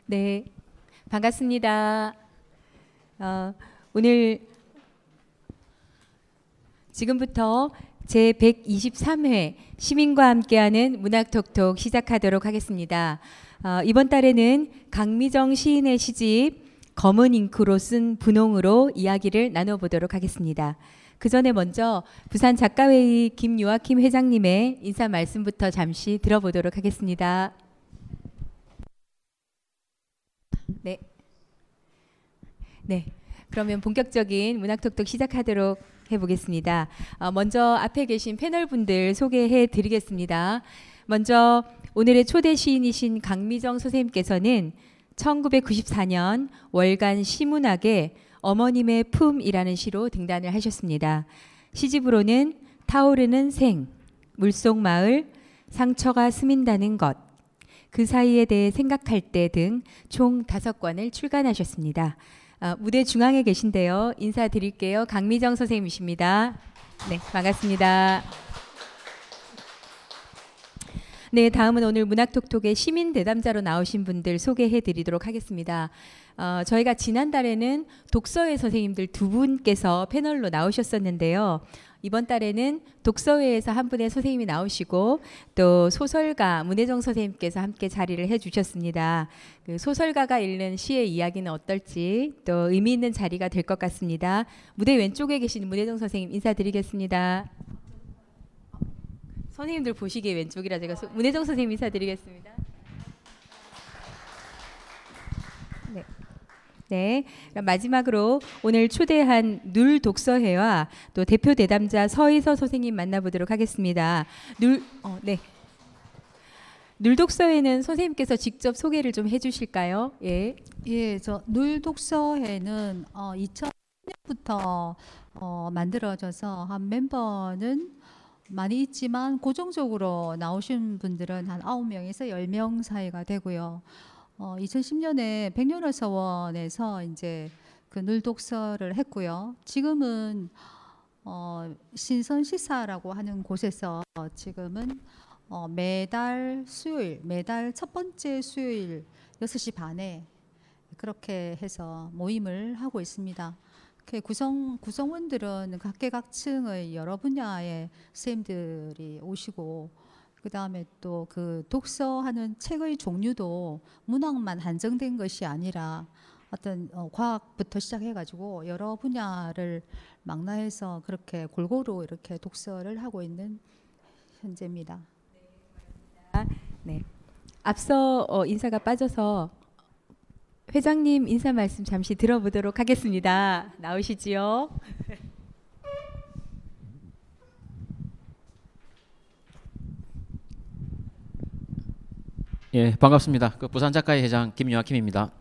네, 반갑습니다. 오늘 지금부터 제 123회 시민과 함께하는 문학톡톡 시작하도록 하겠습니다. 이번 달에는 강미정 시인의 시집 검은 잉크로 쓴 분홍으로 이야기를 나눠보도록 하겠습니다. 그 전에 먼저 부산 작가회의 김요아킴 회장님의 인사 말씀부터 잠시 들어보도록 하겠습니다. 네. 그러면 본격적인 문학톡톡 시작하도록 해보겠습니다. 먼저 앞에 계신 패널분들 소개해 드리겠습니다. 먼저 오늘의 초대 시인이신 강미정 선생님께서는 1994년 월간 시문학에 어머님의 품이라는 시로 등단을 하셨습니다. 시집으로는 타오르는 생, 물속마을, 상처가 스민다는 것, 그 사이에 대해 생각할 때 등 총 5권을 출간하셨습니다. 무대 중앙에 계신데요. 인사드릴게요. 강미정 선생님이십니다. 네, 반갑습니다. 네, 다음은 오늘 문학톡톡의 시민 대담자로 나오신 분들 소개해 드리도록 하겠습니다. 저희가 지난달에는 독서회 선생님들 두 분께서 패널로 나오셨었는데요. 이번 달에는 독서회에서 한 분의 선생님이 나오시고 또 소설가 문혜정 선생님께서 함께 자리를 해주셨습니다. 그 소설가가 읽는 시의 이야기는 어떨지 또 의미 있는 자리가 될 것 같습니다. 무대 왼쪽에 계신 문혜정 선생님 인사드리겠습니다. 선생님들 보시기에 왼쪽이라 제가 문혜정 선생님 인사드리겠습니다. 네, 그럼 마지막으로 오늘 초대한 눌 독서회와 또 대표 대담자 서희서 선생님 만나보도록 하겠습니다. 눌 독서회는 선생님께서 직접 소개를 좀 해주실까요? 예. 예, 눌 독서회는 2000년부터 만들어져서 한 멤버는 많이 있지만 고정적으로 나오신 분들은 한 9명에서 10명 사이가 되고요. 2010년에 백년호 서원에서 이제 그 늘 독서를 했고요. 지금은 신선 시사라고 하는 곳에서 지금은 매달 수요일, 매달 첫 번째 수요일 6시 반에 그렇게 해서 모임을 하고 있습니다. 구성원들은 각계각층의 여러 분야의 선생님들이 오시고 그 다음에 또 그 독서하는 책의 종류도 문학만 한정된 것이 아니라 어떤 과학부터 시작해가지고 여러 분야를 망라해서 그렇게 골고루 이렇게 독서를 하고 있는 현재입니다. 네. 앞서 인사가 빠져서 회장님 인사 말씀 잠시 들어보도록 하겠습니다. 나오시지요? 예, 반갑습니다. 부산 작가의 회장 김요아킴입니다.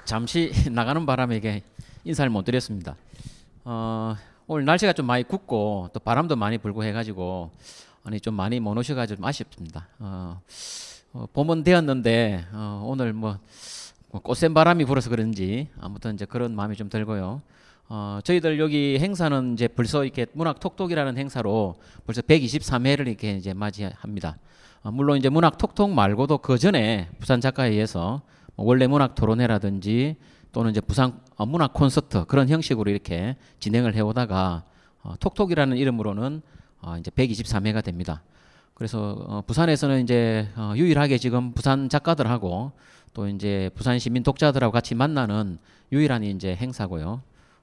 잠시 나가는 바람에 인사를 못 드렸습니다. 오늘 날씨가 좀 많이 굽고 또 바람도 많이 불고 해가지고 좀 많이 못 오셔가지고 좀 아쉽습니다. 봄은 되었는데 오늘 꽃샘 바람이 불어서 그런지 아무튼 이제 그런 마음이 좀 들고요. 저희들 여기 행사는 이제 벌써 이렇게 문학톡톡이라는 행사로 벌써 123회를 이렇게 이제 맞이합니다. 물론 이제 문학톡톡 말고도 그 전에 부산 작가회의에서 원래 문학 토론회라든지 또는 이제 부산 문학 콘서트 그런 형식으로 이렇게 진행을 해오다가 톡톡이라는 이름으로는 이제 123회가 됩니다. 그래서 부산에서는 이제 유일하게 지금 부산 작가들하고 또 이제 부산 시민 독자들하고 같이 만나는 유일한 이제 행사고요.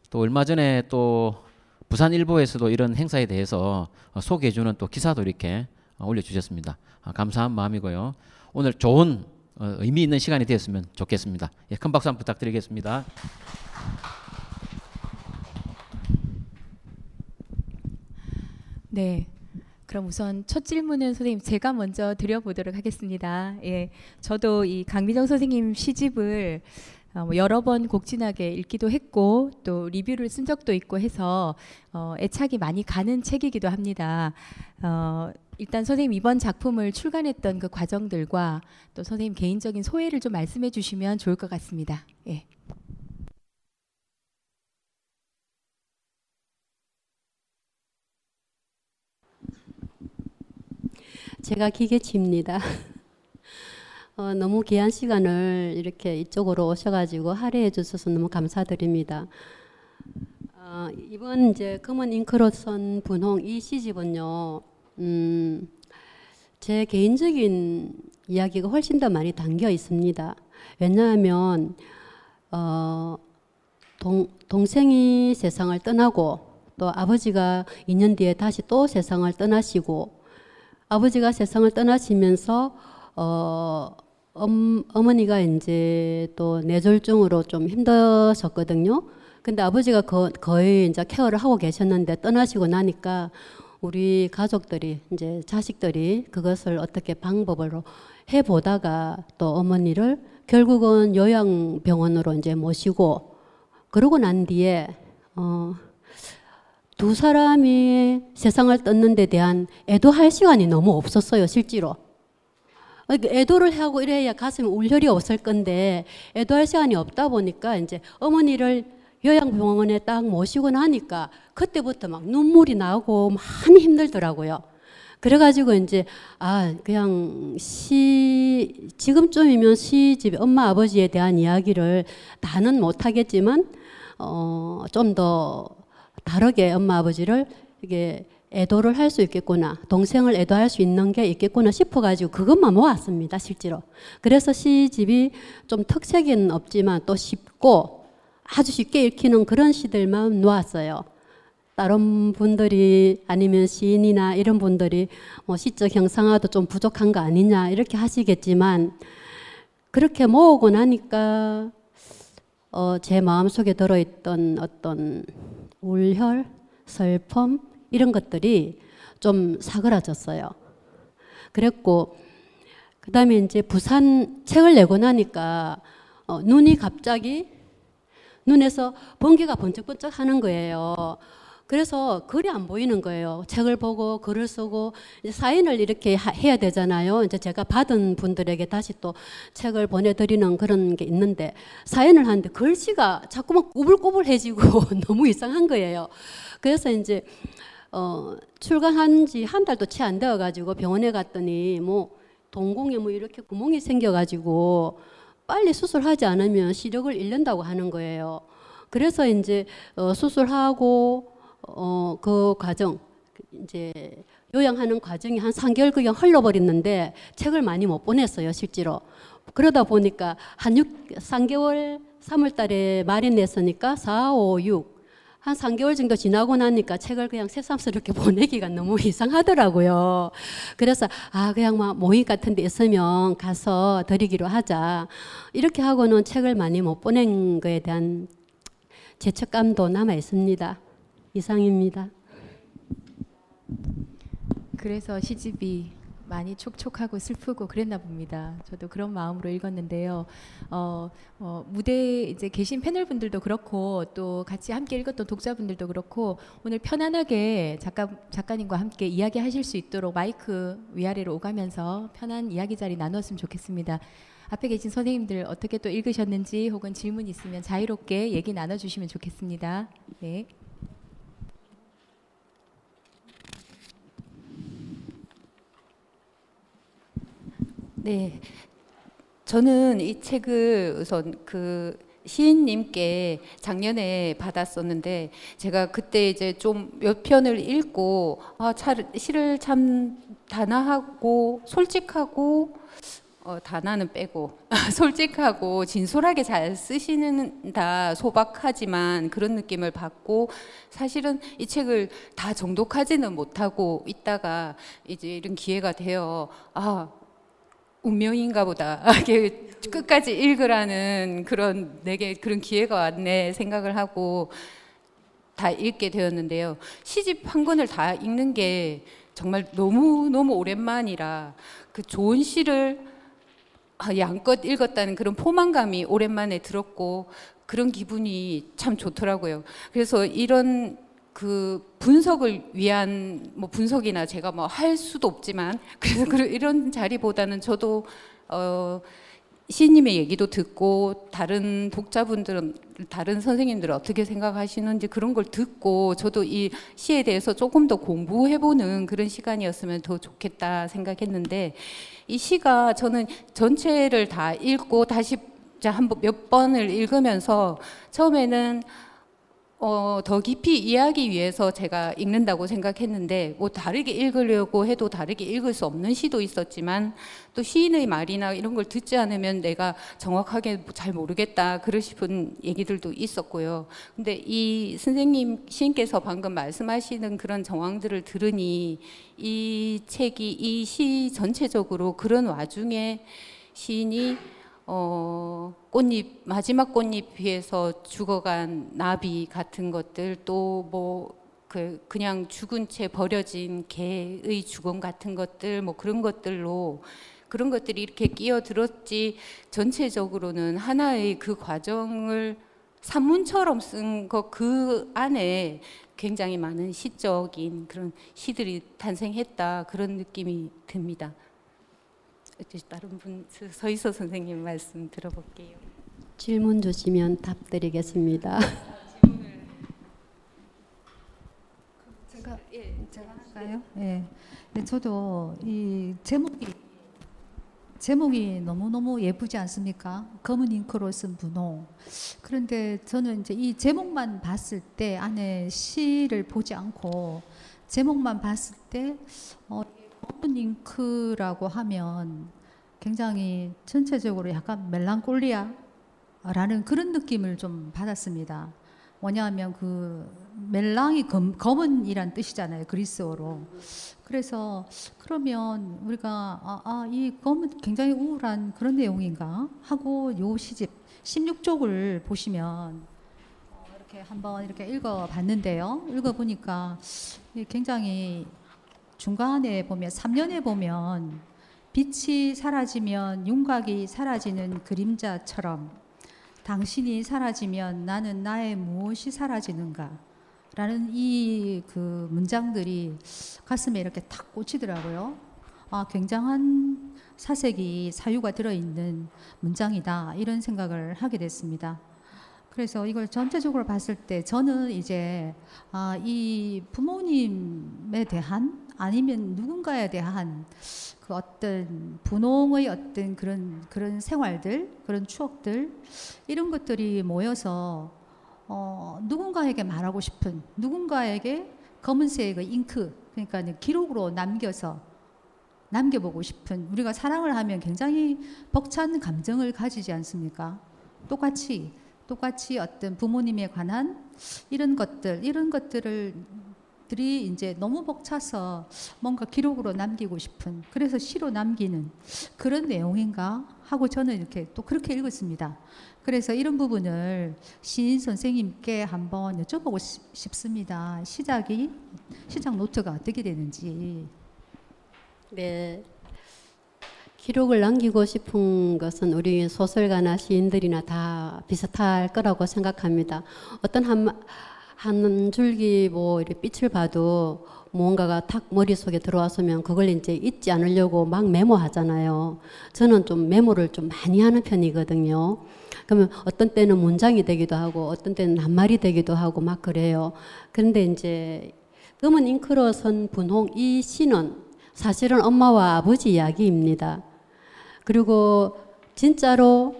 또 얼마 전에 또 부산일보에서도 이런 행사에 대해서 소개해주는 또 기사도 이렇게 올려주셨습니다. 감사한 마음이고요. 오늘 좋은 의미 있는 시간이 되었으면 좋겠습니다. 예, 큰 박수 한번 부탁드리겠습니다. 네. 그럼 우선 첫 질문은 선생님 제가 먼저 드려보도록 하겠습니다. 예, 저도 이 강미정 선생님 시집을 여러 번 곡진하게 읽기도 했고 또 리뷰를 쓴 적도 있고 해서 애착이 많이 가는 책이기도 합니다. 일단 선생님 이번 작품을 출간했던 그 과정들과 또 선생님 개인적인 소회를 좀 말씀해 주시면 좋을 것 같습니다. 예. 제가 기계치입니다. 너무 귀한 시간을 이렇게 이쪽으로 오셔가지고 할애해 주셔서 너무 감사드립니다. 이번 이제 검은 잉크로 쓴 분홍 이 시집은요, 제 개인적인 이야기가 훨씬 더 많이 담겨 있습니다. 왜냐하면 동생이 세상을 떠나고 또 아버지가 2년 뒤에 다시 또 세상을 떠나시고, 아버지가 세상을 떠나시면서 어머니가 이제 또 뇌졸중으로 좀 힘드셨거든요. 근데 아버지가 거의 이제 케어를 하고 계셨는데 떠나시고 나니까 우리 가족들이 이제 자식들이 그것을 어떻게 방법으로 해보다가 또 어머니를 결국은 요양병원으로 이제 모시고, 그러고 난 뒤에 두 사람이 세상을 떠는 데 대한 애도할 시간이 너무 없었어요, 실제로. 애도를 하고 이래야 가슴에 울혈이 없을 건데 애도할 시간이 없다 보니까 이제 어머니를 요양병원에 딱 모시고 나니까 그때부터 막 눈물이 나고 많이 힘들더라고요. 그래가지고 이제 그냥 지금쯤이면 시집 엄마 아버지에 대한 이야기를 다는 못하겠지만 좀 더 다르게 엄마 아버지를 이게 애도를 할 수 있겠구나, 동생을 애도할 수 있는 게 있겠구나 싶어가지고 그것만 모았습니다, 실제로. 그래서 시집이 좀 특색은 없지만 또 쉽고 아주 쉽게 읽히는 그런 시들만 놓았어요. 다른 분들이 아니면 시인이나 이런 분들이 뭐 시적 형상화도 좀 부족한 거 아니냐 이렇게 하시겠지만, 그렇게 모으고 나니까 제 마음속에 들어있던 어떤 울혈, 슬픔 이런 것들이 좀 사그라졌어요. 그랬고 그 다음에 이제 부산 책을 내고 나니까 눈이 갑자기 눈에서 번개가 번쩍번쩍 하는 거예요. 그래서 글이 안 보이는 거예요. 책을 보고 글을 쓰고 이제 사인을 이렇게 해야 되잖아요. 이제 제가 받은 분들에게 다시 또 책을 보내드리는 그런 게 있는데, 사인을 하는데 글씨가 자꾸만 꾸불꾸불해지고 너무 이상한 거예요. 그래서 이제 출간한 지 한 달도 채 안 되어가지고 병원에 갔더니 뭐 동공에 뭐 이렇게 구멍이 생겨가지고 빨리 수술하지 않으면 시력을 잃는다고 하는 거예요. 그래서 이제 수술하고 그 과정, 이제 요양하는 과정이 한 3개월 그냥 흘러버렸는데 책을 많이 못 보냈어요, 실제로. 그러다 보니까 한 3개월, 3월 달에 말이 냈으니까 4, 5, 6. 한 3개월 정도 지나고 나니까 책을 그냥 새삼스럽게 보내기가 너무 이상하더라고요. 그래서 그냥 막 모임 같은 데 있으면 가서 드리기로 하자. 이렇게 하고는 책을 많이 못 보낸 거에 대한 죄책감도 남아 있습니다. 이상입니다. 그래서 시집이 많이 촉촉하고 슬프고 그랬나 봅니다. 저도 그런 마음으로 읽었는데요. 무대에 이제 계신 패널분들도 그렇고 또 같이 함께 읽었던 독자분들도 그렇고 오늘 편안하게 작가님과 함께 이야기하실 수 있도록 마이크 위아래로 오가면서 편한 이야기 자리 나눴으면 좋겠습니다. 앞에 계신 선생님들 어떻게 또 읽으셨는지 혹은 질문 있으면 자유롭게 얘기 나눠주시면 좋겠습니다. 네. 네, 저는 이 책을 우선 그 시인님께 작년에 받았었는데 제가 그때 이제 좀 몇 편을 읽고 시를 참 단아하고 솔직하고 단아는 빼고 솔직하고 진솔하게 잘 쓰시는다, 소박하지만 그런 느낌을 받고, 사실은 이 책을 다 정독하지는 못하고 있다가 이제 이런 기회가 되어 운명인가 보다. 끝까지 읽으라는 내게 그런 기회가 왔네 생각을 하고 다 읽게 되었는데요. 시집 한 권을 다 읽는 게 정말 너무 오랜만이라 그 좋은 시를 양껏 읽었다는 그런 포만감이 오랜만에 들었고 그런 기분이 참 좋더라고요. 그래서 이런 그 분석을 위한 분석이나 제가 할 수도 없지만 그래서 이런 자리보다는 저도 시인님의 얘기도 듣고 다른 독자분들은 다른 선생님들은 어떻게 생각하시는지 그런 걸 듣고 저도 이 시에 대해서 조금 더 공부해보는 그런 시간이었으면 더 좋겠다 생각했는데 이 시가 저는 전체를 다 읽고 다시 한번 몇 번을 읽으면서 처음에는 더 깊이 이해하기 위해서 제가 읽는다고 생각했는데 뭐 다르게 읽으려고 해도 다르게 읽을 수 없는 시도 있었지만 또 시인의 말이나 이런 걸 듣지 않으면 내가 정확하게 잘 모르겠다 그러시는 얘기들도 있었고요. 근데 이 선생님 시인께서 방금 말씀하시는 그런 정황들을 들으니 이 책이 이 시 전체적으로 그런 와중에 시인이 꽃잎, 마지막 꽃잎 위에서 죽어간 나비 같은 것들 또 뭐 그냥 죽은 채 버려진 개의 죽음 같은 것들 뭐 그런 것들로 그런 것들이 이렇게 끼어들었지 전체적으로는 하나의 그 과정을 산문처럼 쓴 것 그 안에 굉장히 많은 시적인 그런 시들이 탄생했다 그런 느낌이 듭니다. 다른 분 서희서 선생님 말씀 들어볼게요. 질문 주시면 답드리겠습니다. 제가 할까요? 예. 네, 저도 이 제목이 너무너무 예쁘지 않습니까? 검은 잉크로 쓴 분홍. 그런데 저는 이제 이 제목만 봤을 때 안에 시를 보지 않고 제목만 봤을 때 검은 잉크라고 하면 굉장히 전체적으로 약간 멜랑콜리아라는 그런 느낌을 좀 받았습니다. 뭐냐면 그 멜랑이 검은이란 뜻이잖아요. 그리스어로. 그래서 그러면 우리가 이 검은 굉장히 우울한 그런 내용인가 하고 요 시집 16쪽을 보시면 이렇게 한번 이렇게 읽어봤는데요. 읽어보니까 굉장히 중간에 보면 3년에 보면 빛이 사라지면 윤곽이 사라지는 그림자처럼 당신이 사라지면 나는 나의 무엇이 사라지는가 라는 이 그 문장들이 가슴에 이렇게 탁 꽂히더라고요. 굉장한 사색이 사유가 들어있는 문장이다 이런 생각을 하게 됐습니다. 그래서 이걸 전체적으로 봤을 때 저는 이제 이 부모님에 대한 아니면 누군가에 대한 그 어떤 분홍의 어떤 그런 생활들, 그런 추억들 이런 것들이 모여서 누군가에게 말하고 싶은 누군가에게 검은색의 잉크 그러니까 기록으로 남겨보고 싶은 우리가 사랑을 하면 굉장히 벅찬 감정을 가지지 않습니까? 똑같이 어떤 부모님에 관한 이런 것들들이 이제 너무 벅차서 뭔가 기록으로 남기고 싶은 그래서 시로 남기는 그런 내용인가 하고 저는 이렇게 또 그렇게 읽었습니다. 그래서 이런 부분을 시인 선생님께 한번 여쭤보고 싶습니다. 시작 노트가 어떻게 되는지. 네. 기록을 남기고 싶은 것은 우리 소설가나 시인들이나 다 비슷할 거라고 생각합니다. 어떤 한 줄기 뭐 이렇게 빛을 봐도 무언가가 탁 머릿속에 들어왔으면 그걸 이제 잊지 않으려고 막 메모하잖아요. 저는 좀 메모를 좀 많이 하는 편이거든요. 그러면 어떤 때는 문장이 되기도 하고 어떤 때는 낱말이 되기도 하고 막 그래요. 그런데 이제 검은 잉크로 쓴 분홍 이 시는 사실은 엄마와 아버지 이야기입니다. 그리고 진짜로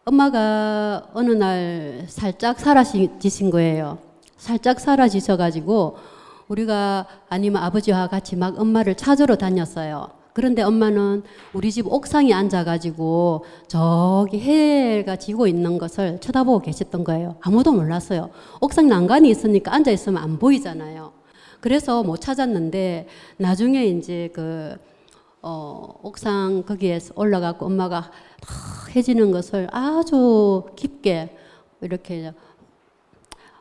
엄마가 어느 날 살짝 사라지신 거예요. 살짝 사라지셔가지고 우리가 아니면 아버지와 같이 막 엄마를 찾으러 다녔어요. 그런데 엄마는 우리 집 옥상에 앉아가지고 저기 해가 지고 있는 것을 쳐다보고 계셨던 거예요. 아무도 몰랐어요. 옥상 난간이 있으니까 앉아있으면 안 보이잖아요. 그래서 못 찾았는데 나중에 이제 옥상 거기에 올라가고 엄마가 해지는 것을 아주 깊게 이렇게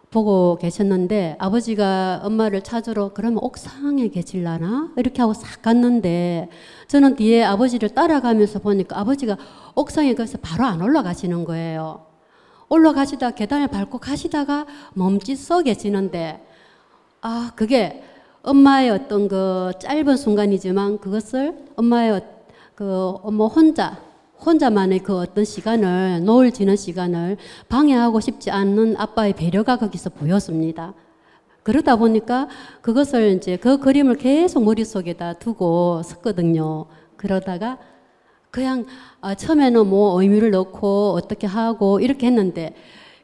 보고 계셨는데 아버지가 엄마를 찾으러 그러면 옥상에 계실라나? 이렇게 하고 싹 갔는데 저는 뒤에 아버지를 따라가면서 보니까 아버지가 옥상에 거기서 바로 안 올라가시는 거예요. 올라가시다 계단을 밟고 가시다가 멈칫 서 계시는데 그게 엄마의 어떤 그 짧은 순간이지만 그것을 엄마의 뭐 혼자만의 그 어떤 시간을, 노을 지는 시간을 방해하고 싶지 않는 아빠의 배려가 거기서 보였습니다. 그러다 보니까 그것을 이제 그 그림을 계속 머릿속에다 두고 섰거든요. 그러다가 그냥 처음에는 뭐 의미를 넣고 어떻게 하고 이렇게 했는데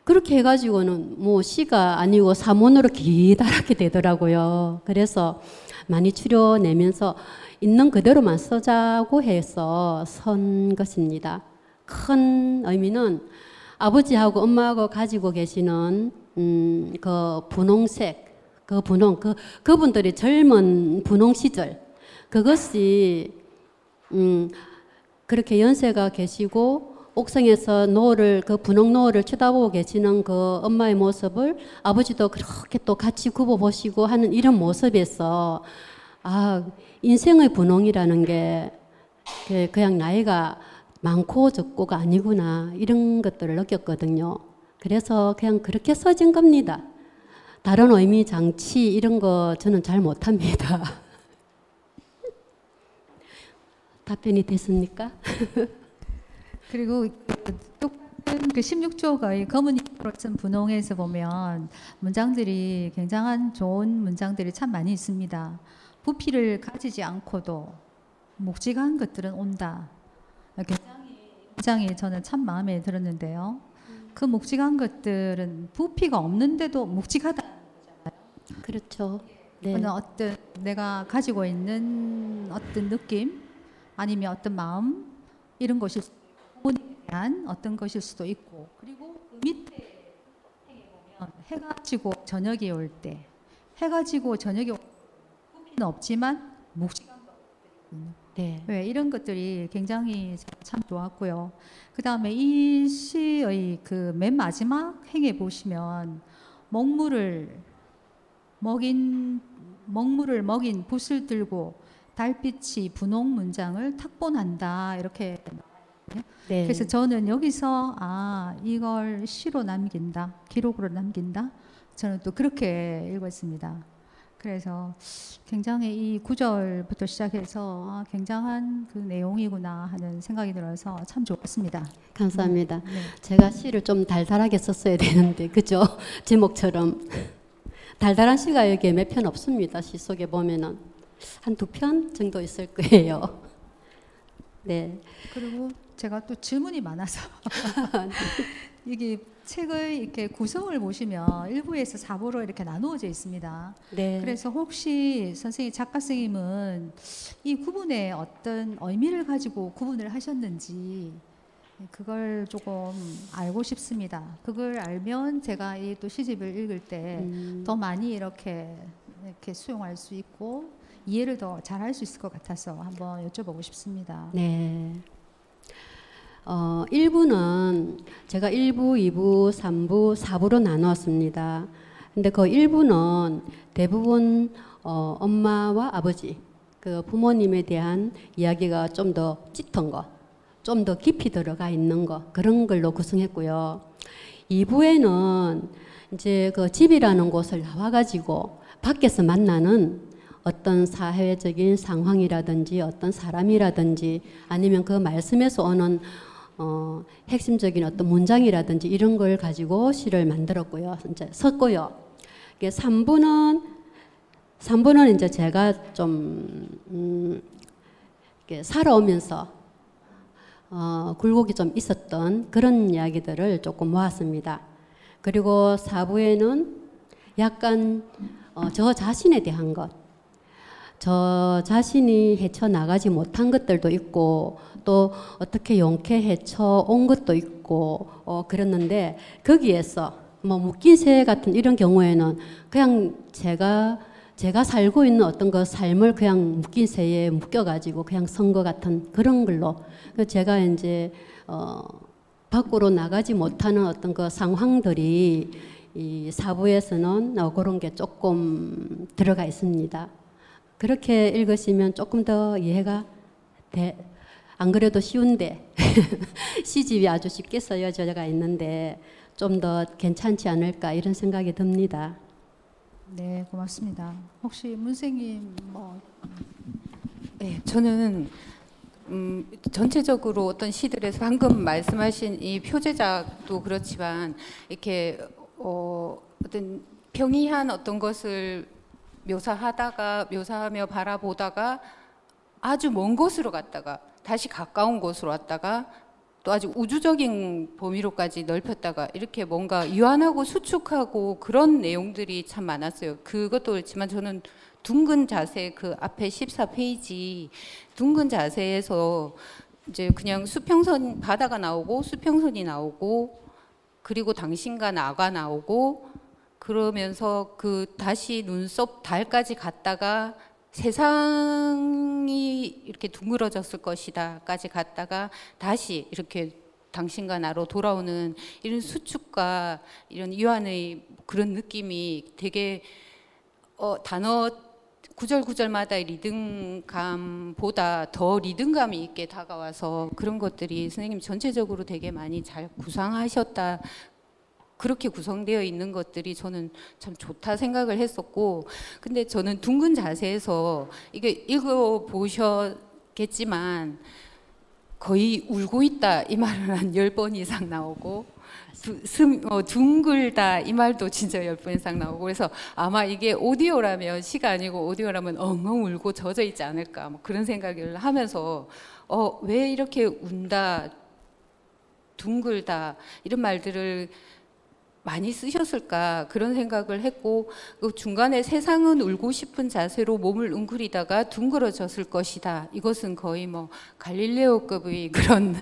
그렇게 해가지고는 뭐 시가 아니고 사문으로 기다랗게 되더라고요. 그래서 많이 추려내면서 있는 그대로만 써자고 해서 선 것입니다. 큰 의미는 아버지하고 엄마하고 가지고 계시는 그 분홍색, 그 분홍, 그분들의 젊은 분홍 시절, 그것이 그렇게 연세가 계시고 옥상에서 노을을, 그 분홍 노을을 쳐다보고 계시는 그 엄마의 모습을 아버지도 그렇게 또 같이 굽어보시고 하는 이런 모습에서 인생의 분홍이라는 게 그냥 나이가 많고 적고가 아니구나 이런 것들을 느꼈거든요. 그래서 그냥 그렇게 써진 겁니다. 다른 의미, 장치 이런 거 저는 잘 못합니다. 답변이 됐습니까? 그리고 똑같은 그 16쪽의 검은 잎으로 쓴 분홍에서 보면 문장들이 굉장한 좋은 문장들이 참 많이 있습니다. 부피를 가지지 않고도 묵직한 것들은 온다. 굉장히 저는 참 마음에 들었는데요. 그 묵직한 것들은 부피가 없는데도 묵직하다. 그렇죠. 네. 어떤 내가 가지고 있는 어떤 느낌 아니면 어떤 마음 이런 것일 수도 있고 부모님에 대한 어떤 것일 수도 있고 그리고 그 밑에 보면 해가 지고 저녁이 올 때 해가 지고 저녁이 올 때 부피는 없지만 묵직한 것들이 네. 네, 이런 것들이 굉장히 참 좋았고요. 그 다음에 이 시의 그 맨 마지막 행에 보시면 먹물을 먹인 붓을 들고 달빛이 분홍 문장을 탁본한다 이렇게. 네. 그래서 저는 여기서 이걸 시로 남긴다, 기록으로 남긴다. 저는 또 그렇게 읽었습니다. 그래서 굉장히 이 구절부터 시작해서 굉장한 그 내용이구나 하는 생각이 들어서 참 좋았습니다. 감사합니다. 네. 제가 시를 좀 달달하게 썼어야 되는데 그죠? 제목처럼 달달한 시가 여기에 몇 편 없습니다. 시 속에 보면은 한 2편 정도 있을 거예요. 네. 그리고 제가 또 질문이 많아서 이게 책의 이렇게 구성을 보시면 1부에서 4부로 이렇게 나누어져 있습니다. 네. 그래서 혹시 작가 선생님은 이 구분에 어떤 의미를 가지고 구분을 하셨는지 그걸 조금 알고 싶습니다. 그걸 알면 제가 이 또 시집을 읽을 때 더 많이 이렇게 수용할 수 있고 이해를 더 잘할 수 있을 것 같아서 한번 여쭤보고 싶습니다. 네. 1부는 제가 1부, 2부, 3부, 4부로 나누었습니다. 근데 그 1부는 대부분 엄마와 아버지, 그 부모님에 대한 이야기가 좀 더 짙은 거, 좀 더 깊이 들어가 있는 거, 그런 걸로 구성했고요. 2부에는 이제 그 집이라는 곳을 나와가지고 밖에서 만나는 어떤 사회적인 상황이라든지 어떤 사람이라든지 아니면 그 말씀에서 오는 핵심적인 어떤 문장이라든지 이런 걸 가지고 시를 만들었고요. 이제 썼고요. 3부는 이제 제가 좀 살아오면서 굴곡이 좀 있었던 그런 이야기들을 조금 모았습니다. 그리고 4부에는 약간 저 자신에 대한 것, 저 자신이 헤쳐나가지 못한 것들도 있고 또 어떻게 용케 헤쳐온 것도 있고 그랬는데 거기에서 뭐 묶인 새 같은 이런 경우에는 그냥 제가 살고 있는 어떤 그 삶을 그냥 묶인 새에 묶여가지고 그냥 선 것 같은 그런 걸로 제가 이제 밖으로 나가지 못하는 어떤 그 상황들이 이 4부에서는 그런 게 조금 들어가 있습니다. 그렇게 읽으시면 조금 더 이해가 안 그래도 쉬운데 시집이 아주 쉽게 쓰여져가 있는데 좀 더 괜찮지 않을까 이런 생각이 듭니다. 네, 고맙습니다. 혹시 문생님 네, 저는 전체적으로 어떤 시들에서 방금 말씀하신 이 표제작도 그렇지만 이렇게 어떤 평이한 어떤 것을 묘사하며 바라보다가 아주 먼 곳으로 갔다가 다시 가까운 곳으로 왔다가 또 아주 우주적인 범위로까지 넓혔다가 이렇게 뭔가 유한하고 수축하고 그런 내용들이 참 많았어요. 그것도 그렇지만 저는 둥근 자세, 그 앞에 14페이지 둥근 자세에서 이제 그냥 수평선, 바다가 나오고 수평선이 나오고 그리고 당신과 나가 나오고 그러면서 그 다시 눈썹 달까지 갔다가 세상이 이렇게 둥그러졌을 것이다까지 갔다가 다시 이렇게 당신과 나로 돌아오는 이런 수축과 이런 유한의 그런 느낌이 되게 단어 구절구절마다의 리듬감보다 더 리듬감이 있게 다가와서 그런 것들이 선생님 전체적으로 되게 많이 잘 구상하셨다. 그렇게 구성되어 있는 것들이 저는 참 좋다 생각을 했었고, 근데 저는 둥근 자세에서 이게 읽어보셨겠지만 거의 울고 있다 이 말은 한 10번 이상 나오고 둥글다 이 말도 진짜 10번 이상 나오고, 그래서 아마 이게 오디오라면, 시가 아니고 오디오라면 엉엉 울고 젖어 있지 않을까 뭐 그런 생각을 하면서 왜 이렇게 운다 둥글다 이런 말들을 많이 쓰셨을까 그런 생각을 했고, 그 중간에 세상은 울고 싶은 자세로 몸을 웅크리다가 둥그러졌을 것이다. 이것은 거의 뭐 갈릴레오급의 그런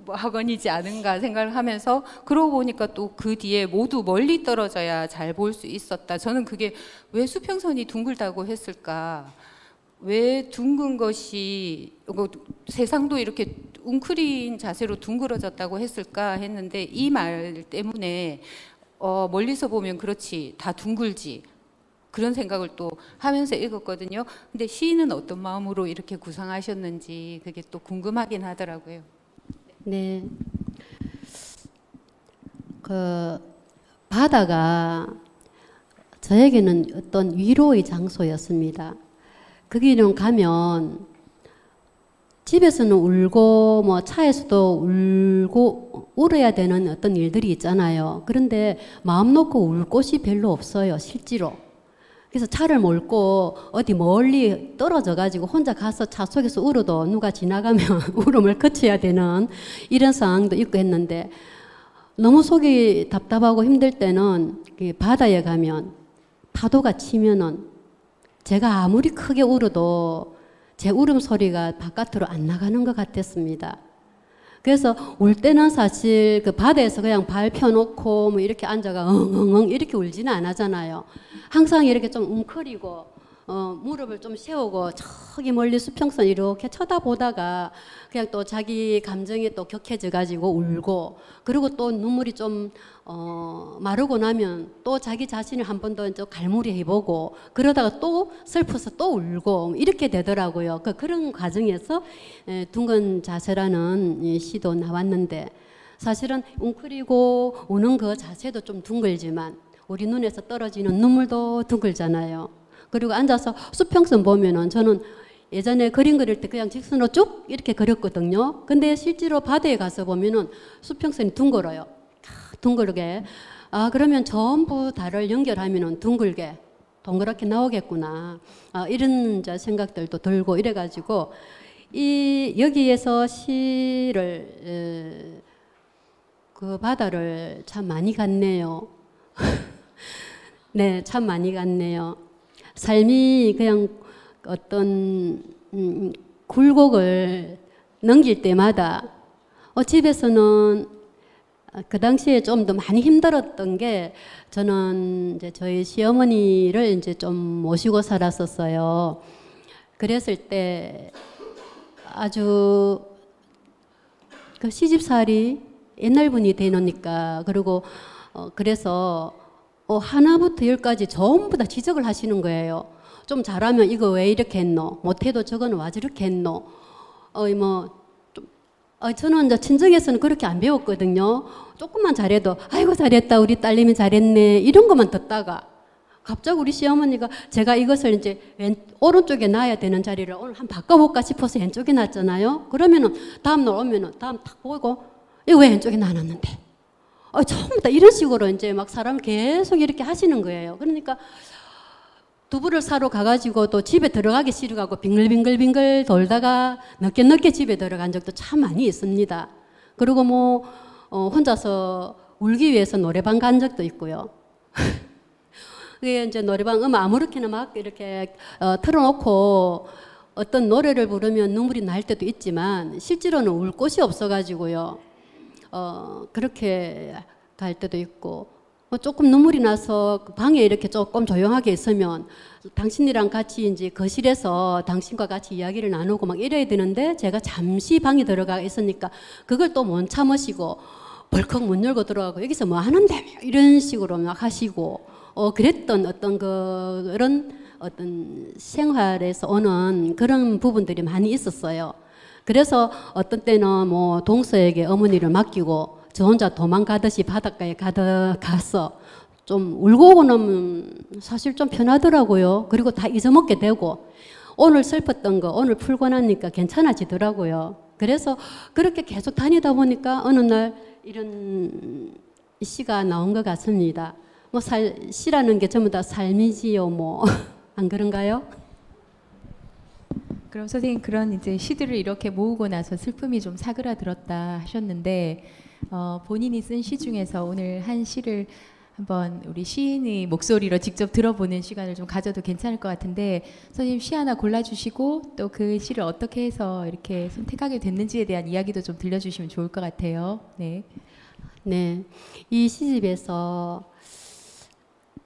학원이지 않은가 생각을 하면서, 그러고 보니까 또 그 뒤에 모두 멀리 떨어져야 잘 볼 수 있었다. 저는 그게 왜 수평선이 둥글다고 했을까? 왜 둥근 것이 세상도 이렇게 웅크린 자세로 둥그러졌다고 했을까 했는데, 이 말 때문에 멀리서 보면 그렇지 다 둥글지 그런 생각을 또 하면서 읽었거든요. 근데 시인은 어떤 마음으로 이렇게 구상하셨는지 그게 또 궁금하긴 하더라고요. 네, 그 바다가 저에게는 어떤 위로의 장소였습니다. 거기는 가면 집에서는 울고 뭐 차에서도 울고 울어야 되는 어떤 일들이 있잖아요. 그런데 마음 놓고 울 곳이 별로 없어요, 실제로. 그래서 차를 몰고 어디 멀리 떨어져 가지고 혼자 가서 차 속에서 울어도 누가 지나가면 울음을 그쳐야 되는 이런 상황도 있고 했는데, 너무 속이 답답하고 힘들 때는 바다에 가면 파도가 치면은 제가 아무리 크게 울어도 제 울음소리가 바깥으로 안 나가는 것 같았습니다. 그래서 울 때는 사실 그 바다에서 그냥 발 펴놓고 뭐 이렇게 앉아가 엉엉엉 이렇게 울지는 않았잖아요. 항상 이렇게 좀 웅크리고 무릎을 좀 세우고 저기 멀리 수평선 이렇게 쳐다보다가 그냥 또 자기 감정이 또 격해져 가지고 울고, 그리고 또 눈물이 좀 마르고 나면 또 자기 자신을 한 번 더 갈무리 해보고, 그러다가 또 슬퍼서 또 울고 이렇게 되더라고요. 그런 과정에서 둥근 자세라는 이 시도 나왔는데, 사실은 웅크리고 우는 그 자세도 좀 둥글지만 우리 눈에서 떨어지는 눈물도 둥글잖아요. 그리고 앉아서 수평선 보면은, 저는 예전에 그림 그릴 때 그냥 직선으로 쭉 이렇게 그렸거든요. 근데 실제로 바다에 가서 보면은 수평선이 둥글어요. 둥글게. 그러면 전부 달을 연결하면은 둥글게 동그랗게 나오겠구나. 이런 생각들도 들고 이래가지고 여기에서 시를 그 바다를 참 많이 갔네요. 네, 참 많이 갔네요. 삶이 그냥 어떤 굴곡을 넘길 때마다 집에서는 그 당시에 좀 더 많이 힘들었던 게, 저는 이제 저희 시어머니를 이제 좀 모시고 살았었어요. 그랬을 때 아주 그 시집살이 옛날 분이 되노니까, 그리고 그래서 하나부터 열까지 전부 다 지적을 하시는 거예요. 좀 잘하면 이거 왜 이렇게 했노? 못해도 저거는 와 저렇게 했노? 저는 이제 친정에서는 그렇게 안 배웠거든요. 조금만 잘해도 아이고 잘했다, 우리 딸내미 잘했네, 이런 것만 듣다가 갑자기 우리 시어머니가 제가 이것을 이제 오른쪽에 놔야 되는 자리를 오늘 한번 바꿔볼까 싶어서 왼쪽에 놨잖아요. 그러면은 다음날 오면은 다음 딱 보고 이거 왜 왼쪽에 놔놨는데? 처음부터 이런 식으로 이제 막 사람을 계속 이렇게 하시는 거예요. 그러니까 두부를 사러 가가지고 또 집에 들어가기 싫어가고 빙글빙글빙글 돌다가 늦게 집에 들어간 적도 참 많이 있습니다. 그리고 뭐 혼자서 울기 위해서 노래방 간 적도 있고요. 그게 이제 노래방 음악 아무렇게나 막 이렇게 틀어놓고 어떤 노래를 부르면 눈물이 날 때도 있지만 실제로는 울 곳이 없어가지고요. 그렇게 갈 때도 있고 조금 눈물이 나서 방에 이렇게 조금 조용하게 있으면 당신이랑 같이 이제 거실에서 당신과 같이 이야기를 나누고 막 이래야 되는데 제가 잠시 방에 들어가 있으니까 그걸 또 못 참으시고 벌컥 문 열고 들어가고 여기서 뭐 하는데 이런 식으로 막 하시고 그랬던 어떤 그런 어떤 생활에서 오는 그런 부분들이 많이 있었어요. 그래서 어떤 때는 뭐 동서에게 어머니를 맡기고 저 혼자 도망가듯이 바닷가에 가서 좀 울고 오고 나면 사실 좀 편하더라고요. 그리고 다 잊어먹게 되고 오늘 슬펐던 거 오늘 풀고 나니까 괜찮아지더라고요. 그래서 그렇게 계속 다니다 보니까 어느 날 이런 시가 나온 것 같습니다. 뭐 시라는 게 전부 다 삶이지요, 뭐 안 그런가요? 그럼 선생님 그런 이제 시들을 이렇게 모으고 나서 슬픔이 좀 사그라들었다 하셨는데 본인이 쓴 시 중에서 오늘 한 시를 한번 우리 시인의 목소리로 직접 들어보는 시간을 좀 가져도 괜찮을 것 같은데 선생님 시 하나 골라주시고 또 그 시를 어떻게 해서 이렇게 선택하게 됐는지에 대한 이야기도 좀 들려주시면 좋을 것 같아요. 네. 네, 이 시집에서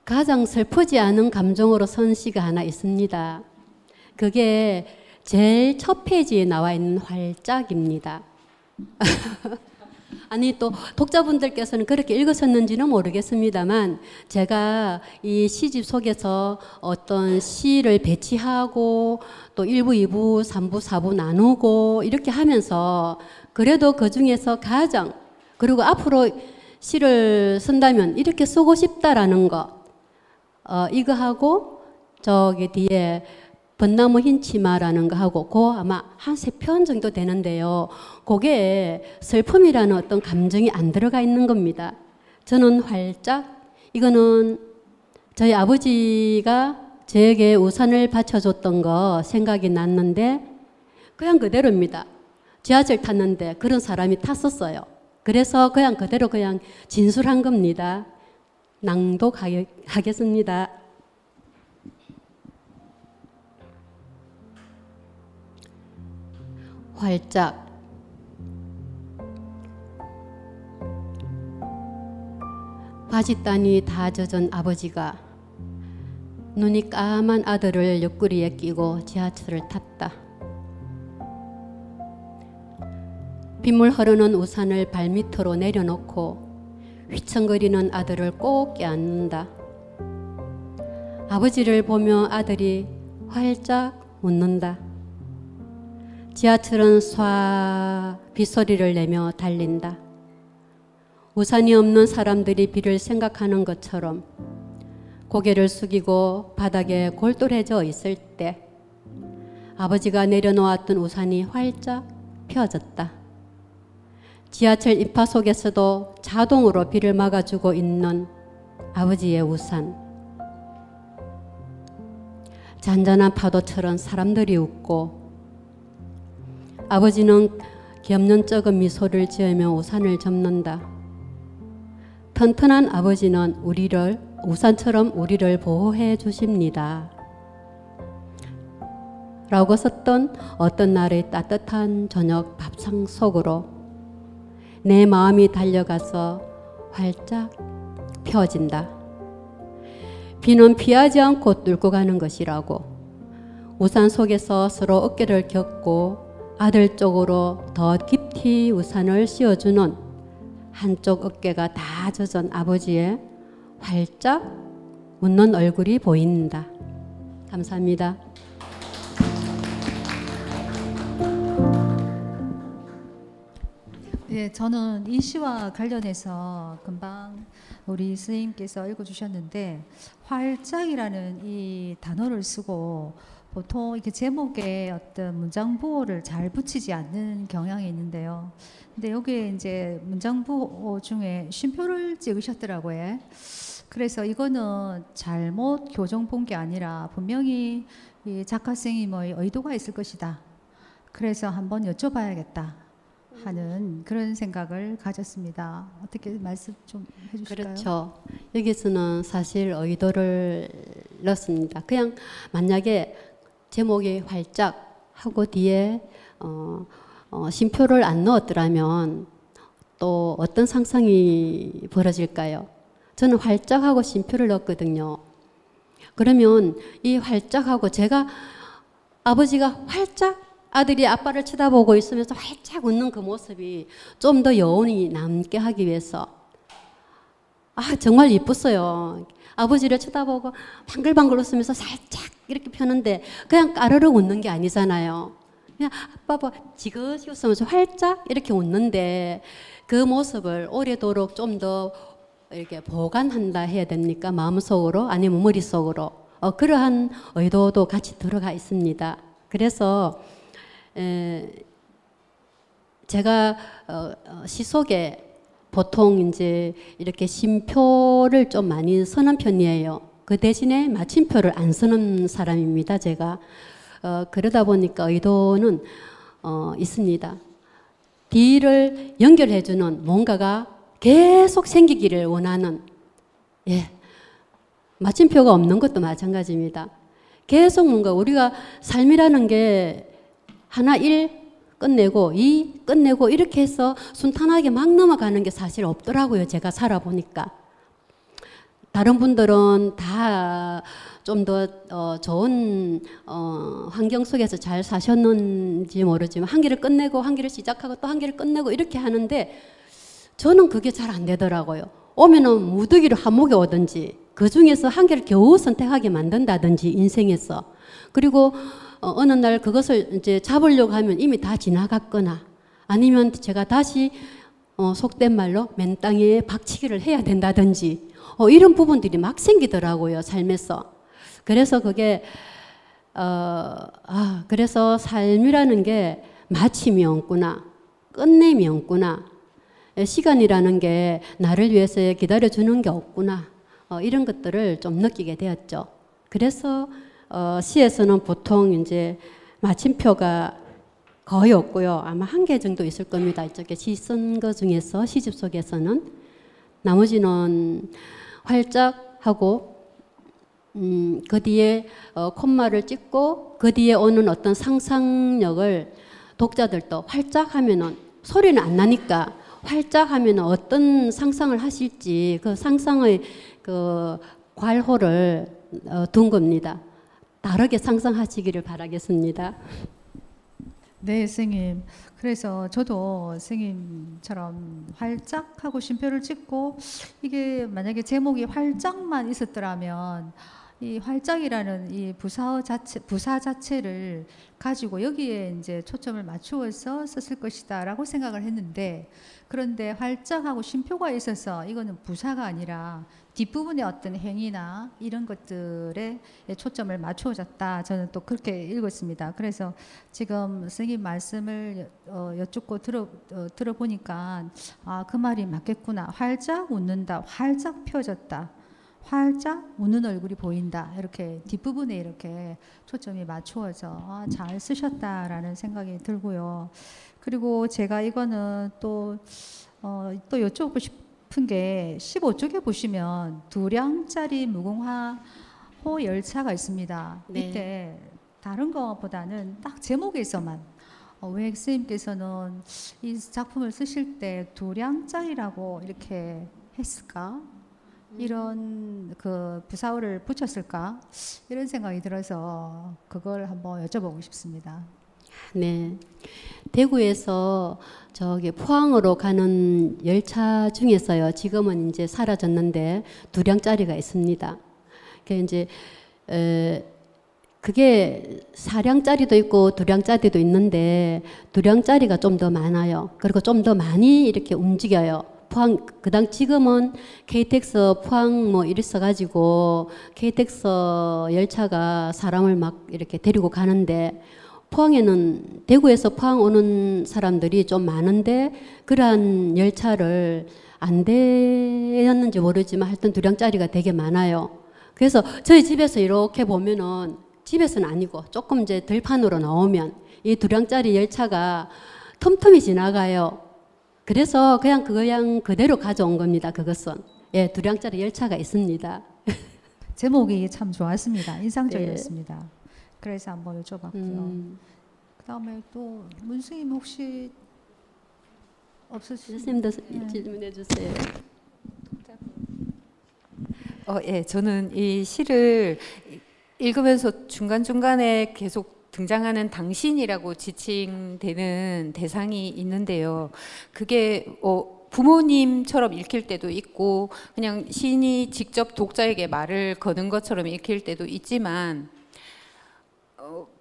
가장 슬프지 않은 감정으로 쓴 시가 하나 있습니다. 그게 제일 첫 페이지에 나와 있는 활짝입니다. 아니 또 독자분들께서는 그렇게 읽으셨는지는 모르겠습니다만 제가 이 시집 속에서 어떤 시를 배치하고 또 1부, 2부, 3부, 4부 나누고 이렇게 하면서 그래도 그 중에서 가장 그리고 앞으로 시를 쓴다면 이렇게 쓰고 싶다라는 거 이거 하고 저기 뒤에 벚나무 흰 치마라는 거 하고 그 아마 한 3편 정도 되는데요. 그게 슬픔이라는 어떤 감정이 안 들어가 있는 겁니다. 저는 활짝 이거는 저희 아버지가 저에게 우산을 받쳐줬던 거 생각이 났는데 그냥 그대로입니다. 지하철 탔는데 그런 사람이 탔었어요. 그래서 그냥 그대로 그냥 진술한 겁니다. 낭독하겠습니다. 활짝 바짓단이 다 젖은 아버지가 눈이 까만 아들을 옆구리에 끼고 지하철을 탔다. 빗물 흐르는 우산을 발밑으로 내려놓고 휘청거리는 아들을 꼭 껴안는다. 아버지를 보며 아들이 활짝 웃는다. 지하철은 쏴 빗소리를 내며 달린다. 우산이 없는 사람들이 비를 생각하는 것처럼 고개를 숙이고 바닥에 골똘해져 있을 때 아버지가 내려놓았던 우산이 활짝 펴졌다. 지하철 입하 속에서도 자동으로 비를 막아주고 있는 아버지의 우산. 잔잔한 파도처럼 사람들이 웃고 아버지는 겸연쩍은 미소를 지으며 우산을 접는다. 튼튼한 아버지는 우산처럼 우리를 보호해 주십니다. 라고 썼던 어떤 날의 따뜻한 저녁 밥상 속으로 내 마음이 달려가서 활짝 펴진다. 비는 피하지 않고 뚫고 가는 것이라고 우산 속에서 서로 어깨를 겹고 아들 쪽으로 더 깊이 우산을 씌워주는 한쪽 어깨가 다 젖은 아버지의 활짝 웃는 얼굴이 보인다. 감사합니다. 예, 저는 이 시와 관련해서 금방 우리 선생님께서 읽어주셨는데 활짝이라는 이 단어를 쓰고 보통 이렇게 제목에 어떤 문장 부호를 잘 붙이지 않는 경향이 있는데요. 근데 여기에 이제 문장 부호 중에 쉼표를 찍으셨더라고요. 그래서 이거는 잘못 교정 본 게 아니라 분명히 이 작가 선생님의 의도가 있을 것이다. 그래서 한번 여쭤봐야겠다 하는 그런 생각을 가졌습니다. 어떻게 말씀 좀 해주실까요? 그렇죠. 여기서는 사실 의도를 넣습니다. 그냥 만약에 제목이 활짝 하고 뒤에 쉼표를 안 넣었더라면 또 어떤 상상이 벌어질까요? 저는 활짝하고 쉼표를 넣었거든요. 그러면 이 활짝하고 제가 아버지가 활짝 아들이 아빠를 쳐다보고 있으면서 활짝 웃는 그 모습이 좀 더 여운이 남게 하기 위해서 정말 이뻤어요. 아버지를 쳐다보고 방글방글 웃으면서 살짝 이렇게 펴는데 그냥 까르르 웃는 게 아니잖아요. 그냥 아빠 봐 지그시 웃으면서 활짝 이렇게 웃는데 그 모습을 오래도록 좀 더 이렇게 보관한다 해야 됩니까? 마음속으로 아니면 머릿속으로 그러한 의도도 같이 들어가 있습니다. 그래서 제가 시 속에 보통 이제 이렇게 쉼표를 좀 많이 쓰는 편이에요. 그 대신에 마침표를 안 쓰는 사람입니다. 제가 그러다 보니까 의도는 있습니다. 뒤를 연결해주는 뭔가가 계속 생기기를 원하는 마침표가 없는 것도 마찬가지입니다. 계속 뭔가 우리가 삶이라는 게 하나 1 끝내고 2 끝내고 이렇게 해서 순탄하게 막 넘어가는 게 사실 없더라고요. 제가 살아보니까. 다른 분들은 다 좀 더 좋은 환경 속에서 잘 사셨는지 모르지만 한 개를 끝내고 한 개를 시작하고 또 한 개를 끝내고 이렇게 하는데 저는 그게 잘 안 되더라고요. 오면은 무더기로 한몫에 오든지 그 중에서 한 개를 겨우 선택하게 만든다든지 인생에서 그리고 어느 날 그것을 이제 잡으려고 하면 이미 다 지나갔거나 아니면 제가 다시 속된 말로 맨 땅에 박치기를 해야 된다든지 이런 부분들이 막 생기더라고요. 삶에서. 그래서 그게 그래서 삶이라는 게 마침이 없구나 끝냄이 없구나 시간이라는 게 나를 위해서 기다려주는 게 없구나 이런 것들을 좀 느끼게 되었죠. 그래서 시에서는 보통 이제 마침표가 거의 없고요. 아마 한 개 정도 있을 겁니다. 이쪽에 시 쓴 거 중에서 시집 속에서는 나머지는 활짝 하고 그 뒤에 콤마를 찍고 그 뒤에 오는 어떤 상상력을 독자들도 활짝 하면은 소리는 안 나니까 활짝 하면은 어떤 상상을 하실지 그 상상의 그 괄호를 둔 겁니다. 다르게 상상하시기를 바라겠습니다. 네, 선생님. 그래서 저도 선생님처럼 활짝하고 쉼표를 찍고 이게 만약에 제목이 활짝만 있었더라면 이 활짝이라는 이 부사 자체를 가지고 여기에 이제 초점을 맞추어서 썼을 것이다라고 생각을 했는데 그런데 활짝하고 쉼표가 있어서 이거는 부사가 아니라 뒷부분의 어떤 행위나 이런 것들에 초점을 맞추어졌다. 저는 또 그렇게 읽었습니다. 그래서 지금 선생님 말씀을 여쭙고 들어보니까 그 말이 맞겠구나. 활짝 웃는다. 활짝 펴졌다. 활짝 웃는 얼굴이 보인다. 이렇게 뒷부분에 이렇게 초점이 맞추어져 잘 쓰셨다라는 생각이 들고요. 그리고 제가 이거는 또 여쭤보고 싶은 게 15쪽에 보시면 2량짜리 무궁화호 열차가 있습니다. 네. 이때 다른 것보다는 딱 제목에서만 왜 선생님께서는 이 작품을 쓰실 때 2량짜리라고 이렇게 했을까? 이런 그 부사어를 붙였을까? 이런 생각이 들어서 그걸 한번 여쭤보고 싶습니다. 네. 대구에서 저기 포항으로 가는 열차 중에서요. 지금은 이제 사라졌는데 2량짜리가 있습니다. 그 이제 그게 4량짜리도 있고 2량짜리도 있는데 2량짜리가 좀 더 많아요. 그리고 좀 더 많이 이렇게 움직여요. 포항, 그당 지금은 KTX 포항 뭐 이랬어 가지고 KTX 열차가 사람을 막 이렇게 데리고 가는데, 포항에는 대구에서 포항 오는 사람들이 좀 많은데 그러한 열차를 안 되었는지 모르지만 하여튼 2량짜리가 되게 많아요. 그래서 저희 집에서 이렇게 보면은, 집에서는 아니고 조금 이제 들판으로 나오면 이 2량짜리 열차가 틈틈이 지나가요. 그래서 그냥 그대로 가져온 겁니다. 그것은. 예, 2량짜리 열차가 있습니다. 제목이 참 좋았습니다. 인상적이었습니다. 그래서 한번 여쭤봤고요. 그다음에 또 문수님 혹시 없으시면 선생님도 질문해 주세요. 예, 저는 이 시를 읽으면서 중간중간에 계속 등장하는 당신이라고 지칭되는 대상이 있는데요. 그게 부모님처럼 읽힐 때도 있고 그냥 시인이 직접 독자에게 말을 거는 것처럼 읽힐 때도 있지만,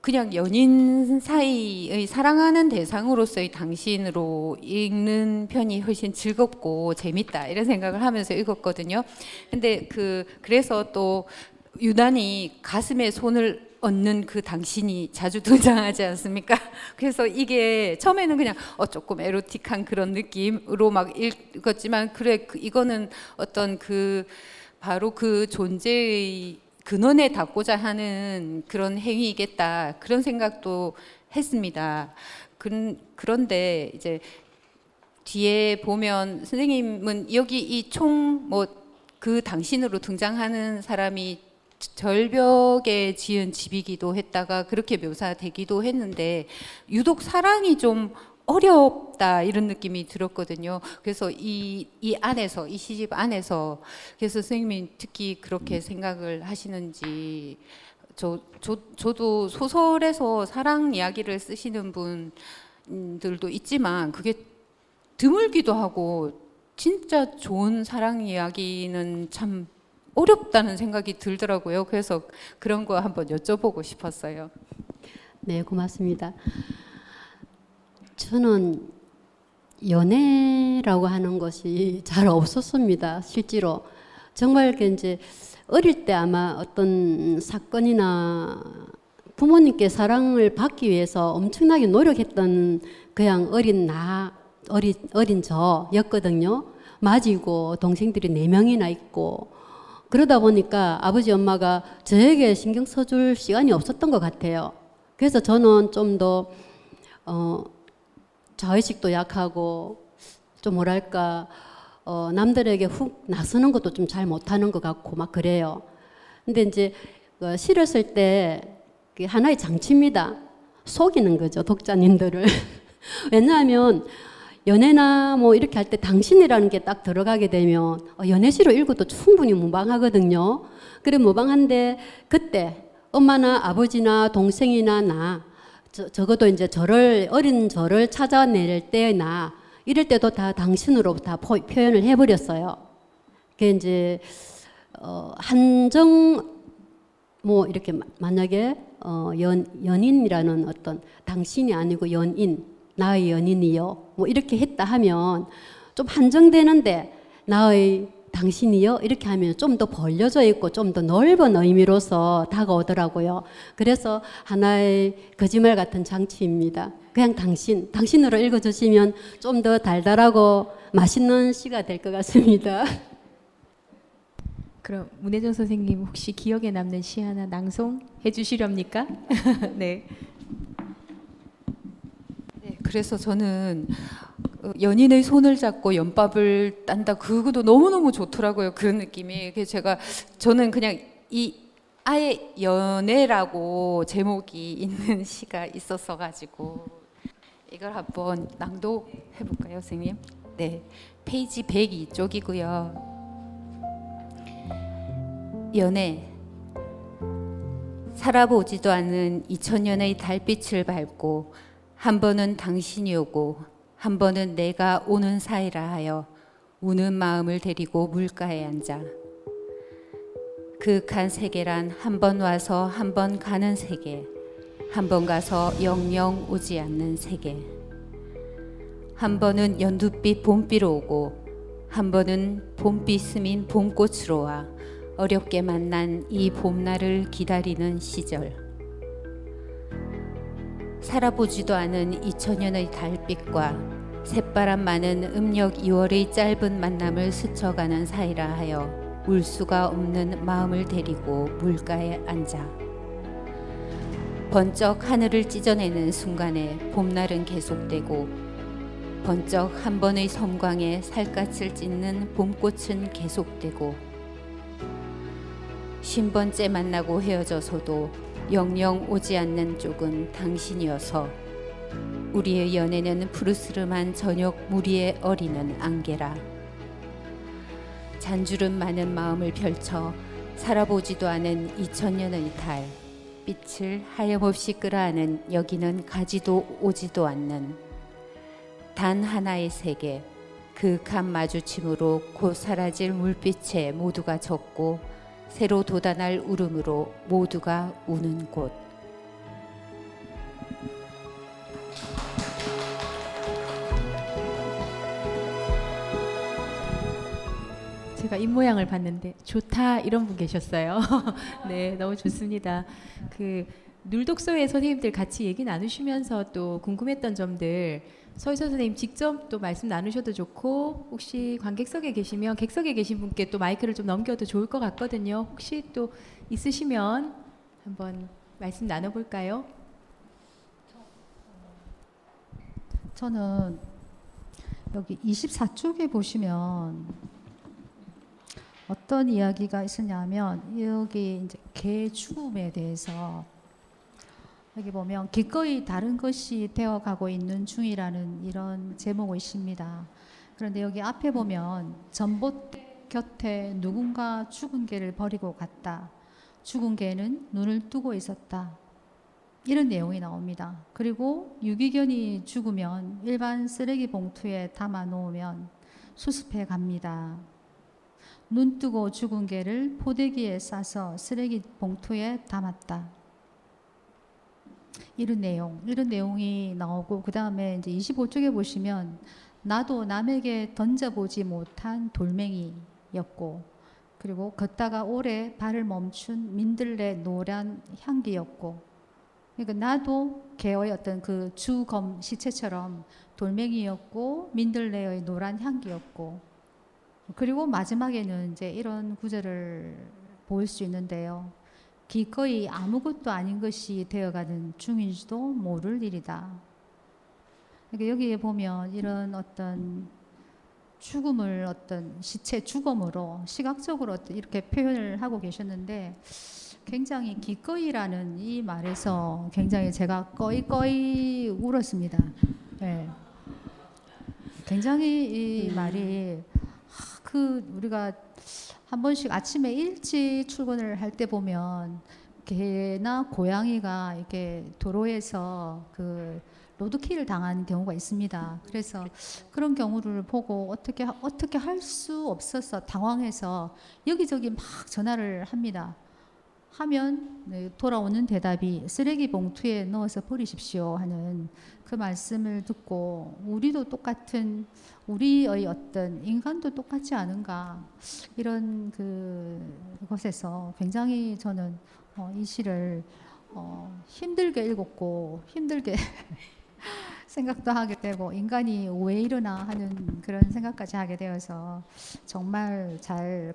그냥 연인 사이의 사랑하는 대상으로서의 당신으로 읽는 편이 훨씬 즐겁고 재밌다 이런 생각을 하면서 읽었거든요. 근데 그래서 또 유난히 가슴에 손을 얹는 그 당신이 자주 등장하지 않습니까? 그래서 이게 처음에는 그냥 조금 에로틱한 그런 느낌으로 막 읽었지만, 그래 이거는 어떤 바로 그 존재의 근원에 닿고자 하는 그런 행위이겠다 그런 생각도 했습니다. 그런데 이제 뒤에 보면 선생님은 여기 이 총 그 당신으로 등장하는 사람이 절벽에 지은 집이기도 했다가 그렇게 묘사되기도 했는데 유독 사랑이 좀 어렵다 이런 느낌이 들었거든요. 그래서 이 안에서, 이 시집 안에서, 그래서 선생님이 특히 그렇게 생각을 하시는지, 저도 소설에서 사랑 이야기를 쓰시는 분들도 있지만 그게 드물기도 하고 진짜 좋은 사랑 이야기는 참 어렵다는 생각이 들더라고요. 그래서 그런 거 한번 여쭤보고 싶었어요. 네, 고맙습니다. 저는 연애라고 하는 것이 잘 없었습니다. 실제로. 정말 이제 어릴 때 아마 어떤 사건이나 부모님께 사랑을 받기 위해서 엄청나게 노력했던 그냥 어린 저였거든요. 맞이고 동생들이 4명이나 있고, 그러다 보니까 아버지 엄마가 저에게 신경 써줄 시간이 없었던 것 같아요. 그래서 저는 좀 더 자의식도 약하고 좀 뭐랄까 남들에게 훅 나서는 것도 좀 잘 못하는 것 같고 막 그래요. 근데 이제 시를 쓸 때 하나의 장치입니다. 속이는 거죠, 독자님들을. 왜냐하면 연애나 뭐 이렇게 할 때 당신이라는 게 딱 들어가게 되면 연애시로 읽어도 충분히 무방하거든요. 그래 무방한데 그때 엄마나 아버지나 동생이나 나 적어도 이제 어린 저를 찾아낼 때나 이럴 때도 다 당신으로 다 표현을 해버렸어요. 그게 이제 한정 뭐 이렇게 만약에 연인이라는 어떤 당신이 아니고 연인, 나의 연인이요 뭐 이렇게 했다 하면 좀 한정되는데 나의 당신이요 이렇게 하면 좀 더 벌려져 있고 좀 더 넓은 의미로서 다가오더라고요. 그래서 하나의 거짓말 같은 장치입니다. 그냥 당신으로 읽어주시면 좀 더 달달하고 맛있는 시가 될 것 같습니다. 그럼 문혜정 선생님 혹시 기억에 남는 시 하나 낭송해 주시렵니까? 네. 네, 그래서 저는 연인의 손을 잡고 연밥을 딴다, 그것도 너무너무 좋더라고요. 그런 느낌이. 그래서 저는 그냥 아예 연애라고 제목이 있는 시가 있었어 가지고 이걸 한번 낭독해 볼까요, 선생님? 네, 페이지 102쪽이고요. 연애. 살아보지도 않은 2000년의 달빛을 밟고 한 번은 당신이 오고 한 번은 내가 오는 사이라 하여 우는 마음을 데리고 물가에 앉아 그윽한 세계란 한 번 와서 한 번 가는 세계, 한 번 가서 영영 오지 않는 세계. 한 번은 연두빛 봄비로 오고 한 번은 봄비 스민 봄꽃으로 와 어렵게 만난 이 봄날을 기다리는 시절. 살아보지도 않은 2000년의 달빛과 새바람 많은 음력 2월의 짧은 만남을 스쳐가는 사이라 하여 울 수가 없는 마음을 데리고 물가에 앉아 번쩍 하늘을 찢어내는 순간에 봄날은 계속되고 번쩍 한 번의 섬광에 살갗을 찢는 봄꽃은 계속되고 50번째 만나고 헤어져서도 영영 오지 않는 쪽은 당신이어서 우리의 연애는 푸르스름한 저녁 무리에 어리는 안개라. 잔주름 많은 마음을 펼쳐 살아보지도 않은 2000년의 달, 빛을 하염없이 끌어안은 여기는 가지도 오지도 않는 단 하나의 세계, 그윽한 마주침으로 곧 사라질 물빛에 모두가 젖고 새로 돋아날 울음으로 모두가 우는 곳. 제가 입모양을 봤는데 좋다 이런 분 계셨어요. 네, 너무 좋습니다. 그 눌독서회 선생님들 같이 얘기 나누시면서 또 궁금했던 점들 서희선 선생님 직접 또 말씀 나누셔도 좋고 혹시 관객석에 계시면 객석에 계신 분께 또 마이크를 좀 넘겨도 좋을 것 같거든요. 혹시 또 있으시면 한번 말씀 나눠볼까요? 저는 여기 24쪽에 보시면 어떤 이야기가 있었냐면 여기 이제 개 죽음에 대해서 여기 보면 기꺼이 다른 것이 되어가고 있는 중이라는 이런 제목이 있습니다. 그런데 여기 앞에 보면 전봇대 곁에 누군가 죽은 개를 버리고 갔다. 죽은 개는 눈을 뜨고 있었다. 이런 내용이 나옵니다. 그리고 유기견이 죽으면 일반 쓰레기 봉투에 담아 놓으면 수습해 갑니다. 눈 뜨고 죽은 개를 포대기에 싸서 쓰레기 봉투에 담았다. 이런 내용이 나오고 그 다음에 이제 25쪽에 보시면 나도 남에게 던져보지 못한 돌멩이였고 그리고 걷다가 오래 발을 멈춘 민들레 노란 향기였고 그러니까 나도 개의 어떤 그 주검 시체처럼 돌멩이였고 민들레의 노란 향기였고 그리고 마지막에는 이제 이런 구절을 볼 수 있는데요. 기꺼이 아무것도 아닌 것이 되어가는 중인지도 모를 일이다. 그러니까 여기에 보면 이런 어떤 죽음을 어떤 시체 죽음으로 시각적으로 이렇게 표현을 하고 계셨는데 굉장히 기꺼이라는 이 말에서 굉장히 제가 꺼이꺼이 울었습니다. 네. 굉장히 이 말이 우리가 한 번씩 아침에 일찍 출근을 할 때 보면 개나 고양이가 이렇게 도로에서 그 로드킬을 당한 경우가 있습니다. 그래서 그런 경우를 보고 어떻게 할 수 없어서 당황해서 여기저기 막 전화를 합니다. 하면 돌아오는 대답이 쓰레기 봉투에 넣어서 버리십시오 하는 그 말씀을 듣고 우리도 똑같은 우리의 어떤 인간도 똑같지 않은가 이런 그것에서 굉장히 저는 이 시를 힘들게 읽었고 힘들게 생각도 하게 되고 인간이 왜 이러나 하는 그런 생각까지 하게 되어서 정말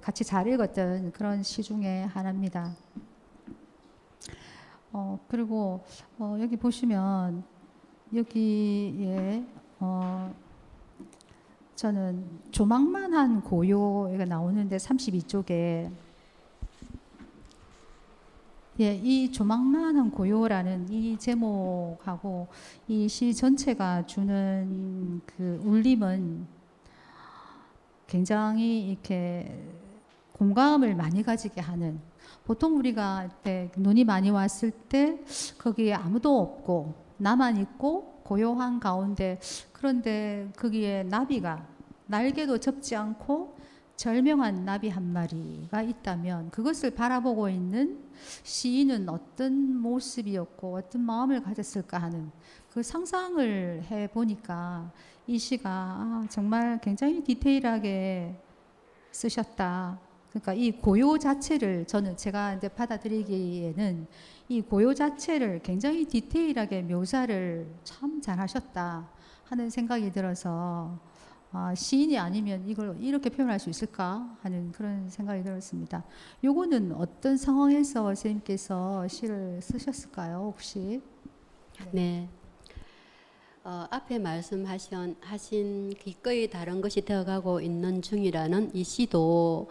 같이 잘 읽었던 그런 시 중에 하나입니다. 그리고 여기 보시면 여기에 저는 조망만한 고요가 나오는데 32쪽에 이 조망만한 고요라는 이 제목하고 이 시 전체가 주는 그 울림은 굉장히 이렇게 공감을 많이 가지게 하는 보통 우리가 눈이 많이 왔을 때 거기에 아무도 없고 나만 있고 고요한 가운데 그런데 거기에 나비가 날개도 접지 않고 절명한 나비 한 마리가 있다면 그것을 바라보고 있는 시인은 어떤 모습이었고 어떤 마음을 가졌을까 하는 그 상상을 해보니까 이 시가 정말 굉장히 디테일하게 쓰셨다. 그러니까 이 고요 자체를 저는 제가 이제 받아들이기에는 이 고요 자체를 굉장히 디테일하게 묘사를 참 잘하셨다 하는 생각이 들어서 시인이 아니면 이걸 이렇게 표현할 수 있을까 하는 그런 생각이 들었습니다. 요거는 어떤 상황에서 선생님께서 시를 쓰셨을까요, 혹시? 네. 앞에 말씀하신 기꺼이 다른 것이 되어가고 있는 중이라는 이 시도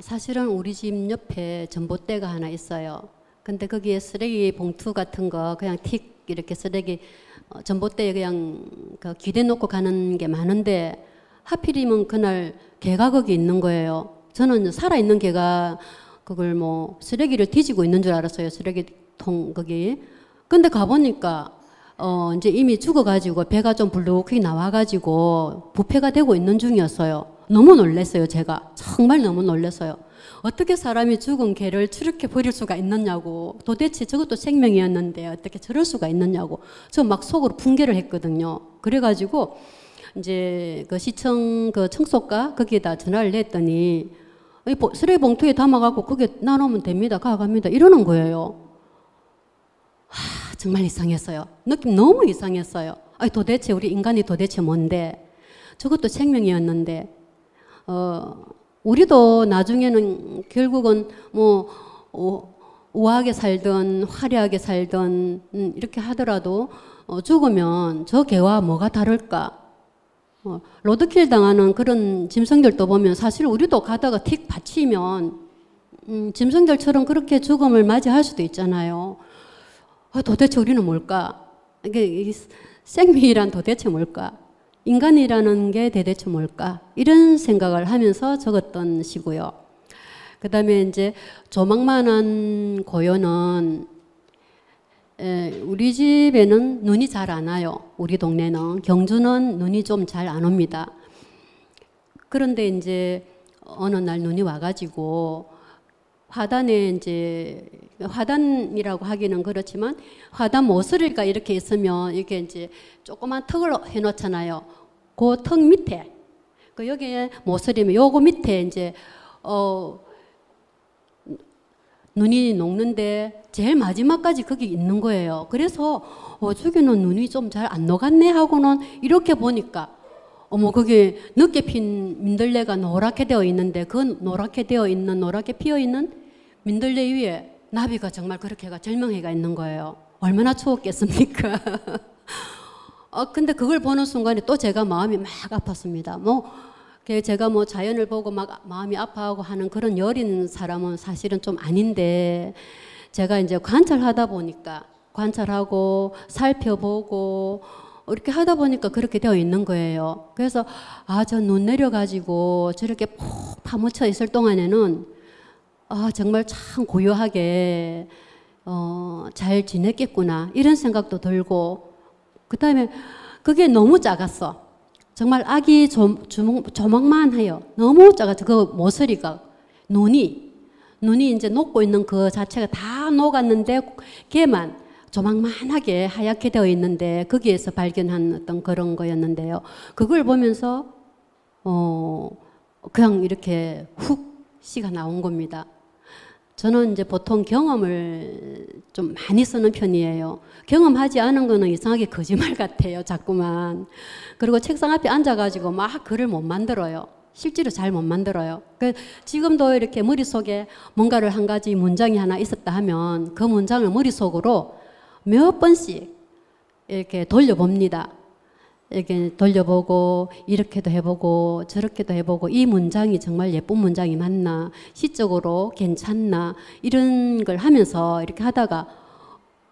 사실은 우리 집 옆에 전봇대가 하나 있어요. 근데 거기에 쓰레기 봉투 같은 거 그냥 틱 이렇게 쓰레기 전봇대에 그냥 그 기대 놓고 가는 게 많은데 하필이면 그날 개가 거기 있는 거예요. 저는 살아있는 개가 그걸 뭐 쓰레기를 뒤지고 있는 줄 알았어요. 쓰레기통 거기. 근데 가보니까 이제 이미 죽어가지고 배가 좀 불룩하게 나와가지고 부패가 되고 있는 중이었어요. 너무 놀랐어요. 제가 정말 너무 놀랐어요. 어떻게 사람이 죽은 개를 저렇게 버릴 수가 있느냐고, 도대체 저것도 생명이었는데 어떻게 저럴 수가 있느냐고 저 막 속으로 붕괴를 했거든요. 그래가지고 이제 그 시청 그 청소과 거기에다 전화를 냈더니 쓰레기 봉투에 담아갖고 거기에 나누면 됩니다. 가갑니다. 이러는 거예요. 정말 이상했어요. 느낌 너무 이상했어요. 아니 도대체 우리 인간이 도대체 뭔데? 저것도 생명이었는데 우리도 나중에는 결국은 뭐 우아하게 살든 화려하게 살든 이렇게 하더라도 죽으면 저 개와 뭐가 다를까? 로드킬 당하는 그런 짐승들도 보면 사실 우리도 가다가 틱 받치면 짐승들처럼 그렇게 죽음을 맞이할 수도 있잖아요. 도대체 우리는 뭘까? 이게 생명이란 도대체 뭘까? 인간이라는 게 대체 뭘까? 이런 생각을 하면서 적었던 시고요. 그 다음에 이제 조망만한 고요는 우리 집에는 눈이 잘 안 와요. 우리 동네는. 경주는 눈이 좀 잘 안 옵니다. 그런데 이제 어느 날 눈이 와가지고 화단에 이제 화단이라고 하기는 그렇지만 화단 모서리가 이렇게 있으면 이렇게 이제 조그만 턱을 해놓잖아요. 그 턱 밑에 그 여기에 모서리면 요거 밑에 이제 눈이 녹는데 제일 마지막까지 거기 있는 거예요. 그래서 저기는 눈이 좀 잘 안 녹았네 하고는 이렇게 보니까 거기 늦게 핀 민들레가 노랗게 되어 있는데 그 노랗게 되어 있는 노랗게 피어 있는 민들레 위에 나비가 정말 그렇게가 절명해가 있는 거예요. 얼마나 추웠겠습니까? 근데 그걸 보는 순간에 또 제가 마음이 막 아팠습니다. 제가 자연을 보고 막 마음이 아파하고 하는 그런 여린 사람은 사실은 좀 아닌데 제가 이제 관찰하다 보니까 관찰하고 살펴보고 이렇게 하다 보니까 그렇게 되어 있는 거예요. 그래서 저 눈 내려가지고 저렇게 푹 파묻혀 있을 동안에는 정말 참 고요하게 잘 지냈겠구나 이런 생각도 들고 그 다음에 그게 너무 작았어. 정말 아기 조목만 해요. 너무 작아서 그 모서리가 눈이 이제 녹고 있는 그 자체가 다 녹았는데 걔만 조망만하게 하얗게 되어 있는데 거기에서 발견한 어떤 그런 거였는데요. 그걸 보면서 그냥 이렇게 훅 시가 나온 겁니다. 저는 이제 보통 경험을 좀 많이 쓰는 편이에요. 경험하지 않은 거는 이상하게 거짓말 같아요, 자꾸만. 그리고 책상 앞에 앉아가지고 막 글을 못 만들어요. 실제로 잘 못 만들어요. 지금도 이렇게 머릿속에 뭔가를 한 가지 문장이 하나 있었다 하면 그 문장을 머릿속으로 몇 번씩 이렇게 돌려봅니다. 이렇게 돌려보고 이렇게도 해보고 저렇게도 해보고 이 문장이 정말 예쁜 문장이 맞나 시적으로 괜찮나 이런 걸 하면서 이렇게 하다가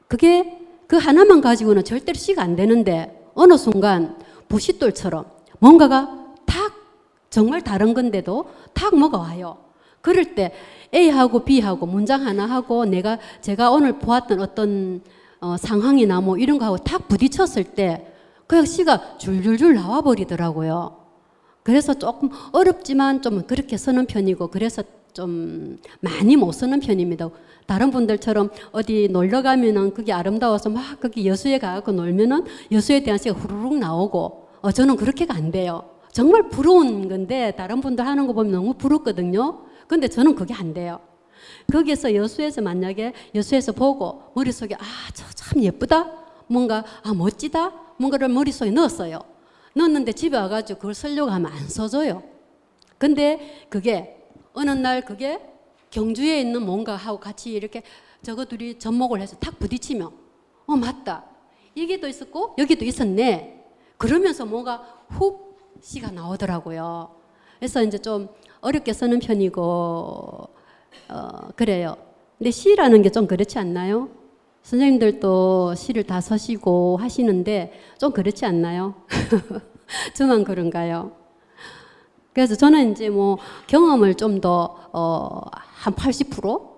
그게 그 하나만 가지고는 절대로 시가 안 되는데 어느 순간 부싯돌처럼 뭔가가 탁 정말 다른 건데도 탁 뭐가 와요. 그럴 때 A하고 B하고 문장 하나 하고 제가 오늘 보았던 어떤 상황이나 뭐 이런 거하고 탁 부딪혔을 때 그냥 시가 줄줄줄 나와 버리더라고요. 그래서 조금 어렵지만 좀 그렇게 쓰는 편이고, 그래서 좀 많이 못 쓰는 편입니다. 다른 분들처럼 어디 놀러 가면은 그게 아름다워서 막 거기 여수에 가서 놀면은 여수에 대한 시가 후루룩 나오고, 저는 그렇게가 안 돼요. 정말 부러운 건데 다른 분들 하는 거 보면 너무 부럽거든요. 근데 저는 그게 안 돼요. 거기에서 여수에서 만약에 여수에서 보고 머릿속에 저 참 예쁘다, 뭔가 멋지다, 뭔가를 머릿속에 넣었어요. 넣었는데 집에 와가지고 그걸 쓰려고 하면 안 써져요. 근데 그게 어느 날 그게 경주에 있는 뭔가 하고 같이 이렇게 저거 둘이 접목을 해서 탁 부딪히면 맞다, 여기도 있었고 여기도 있었네, 그러면서 뭔가 훅 시가 나오더라고요. 그래서 이제 좀 어렵게 쓰는 편이고 그래요. 근데 시라는 게 좀 그렇지 않나요? 선생님들도 시를 다 쓰시고 하시는데 좀 그렇지 않나요? 저만 그런가요? 그래서 저는 이제 뭐 경험을 좀 더 한 80%?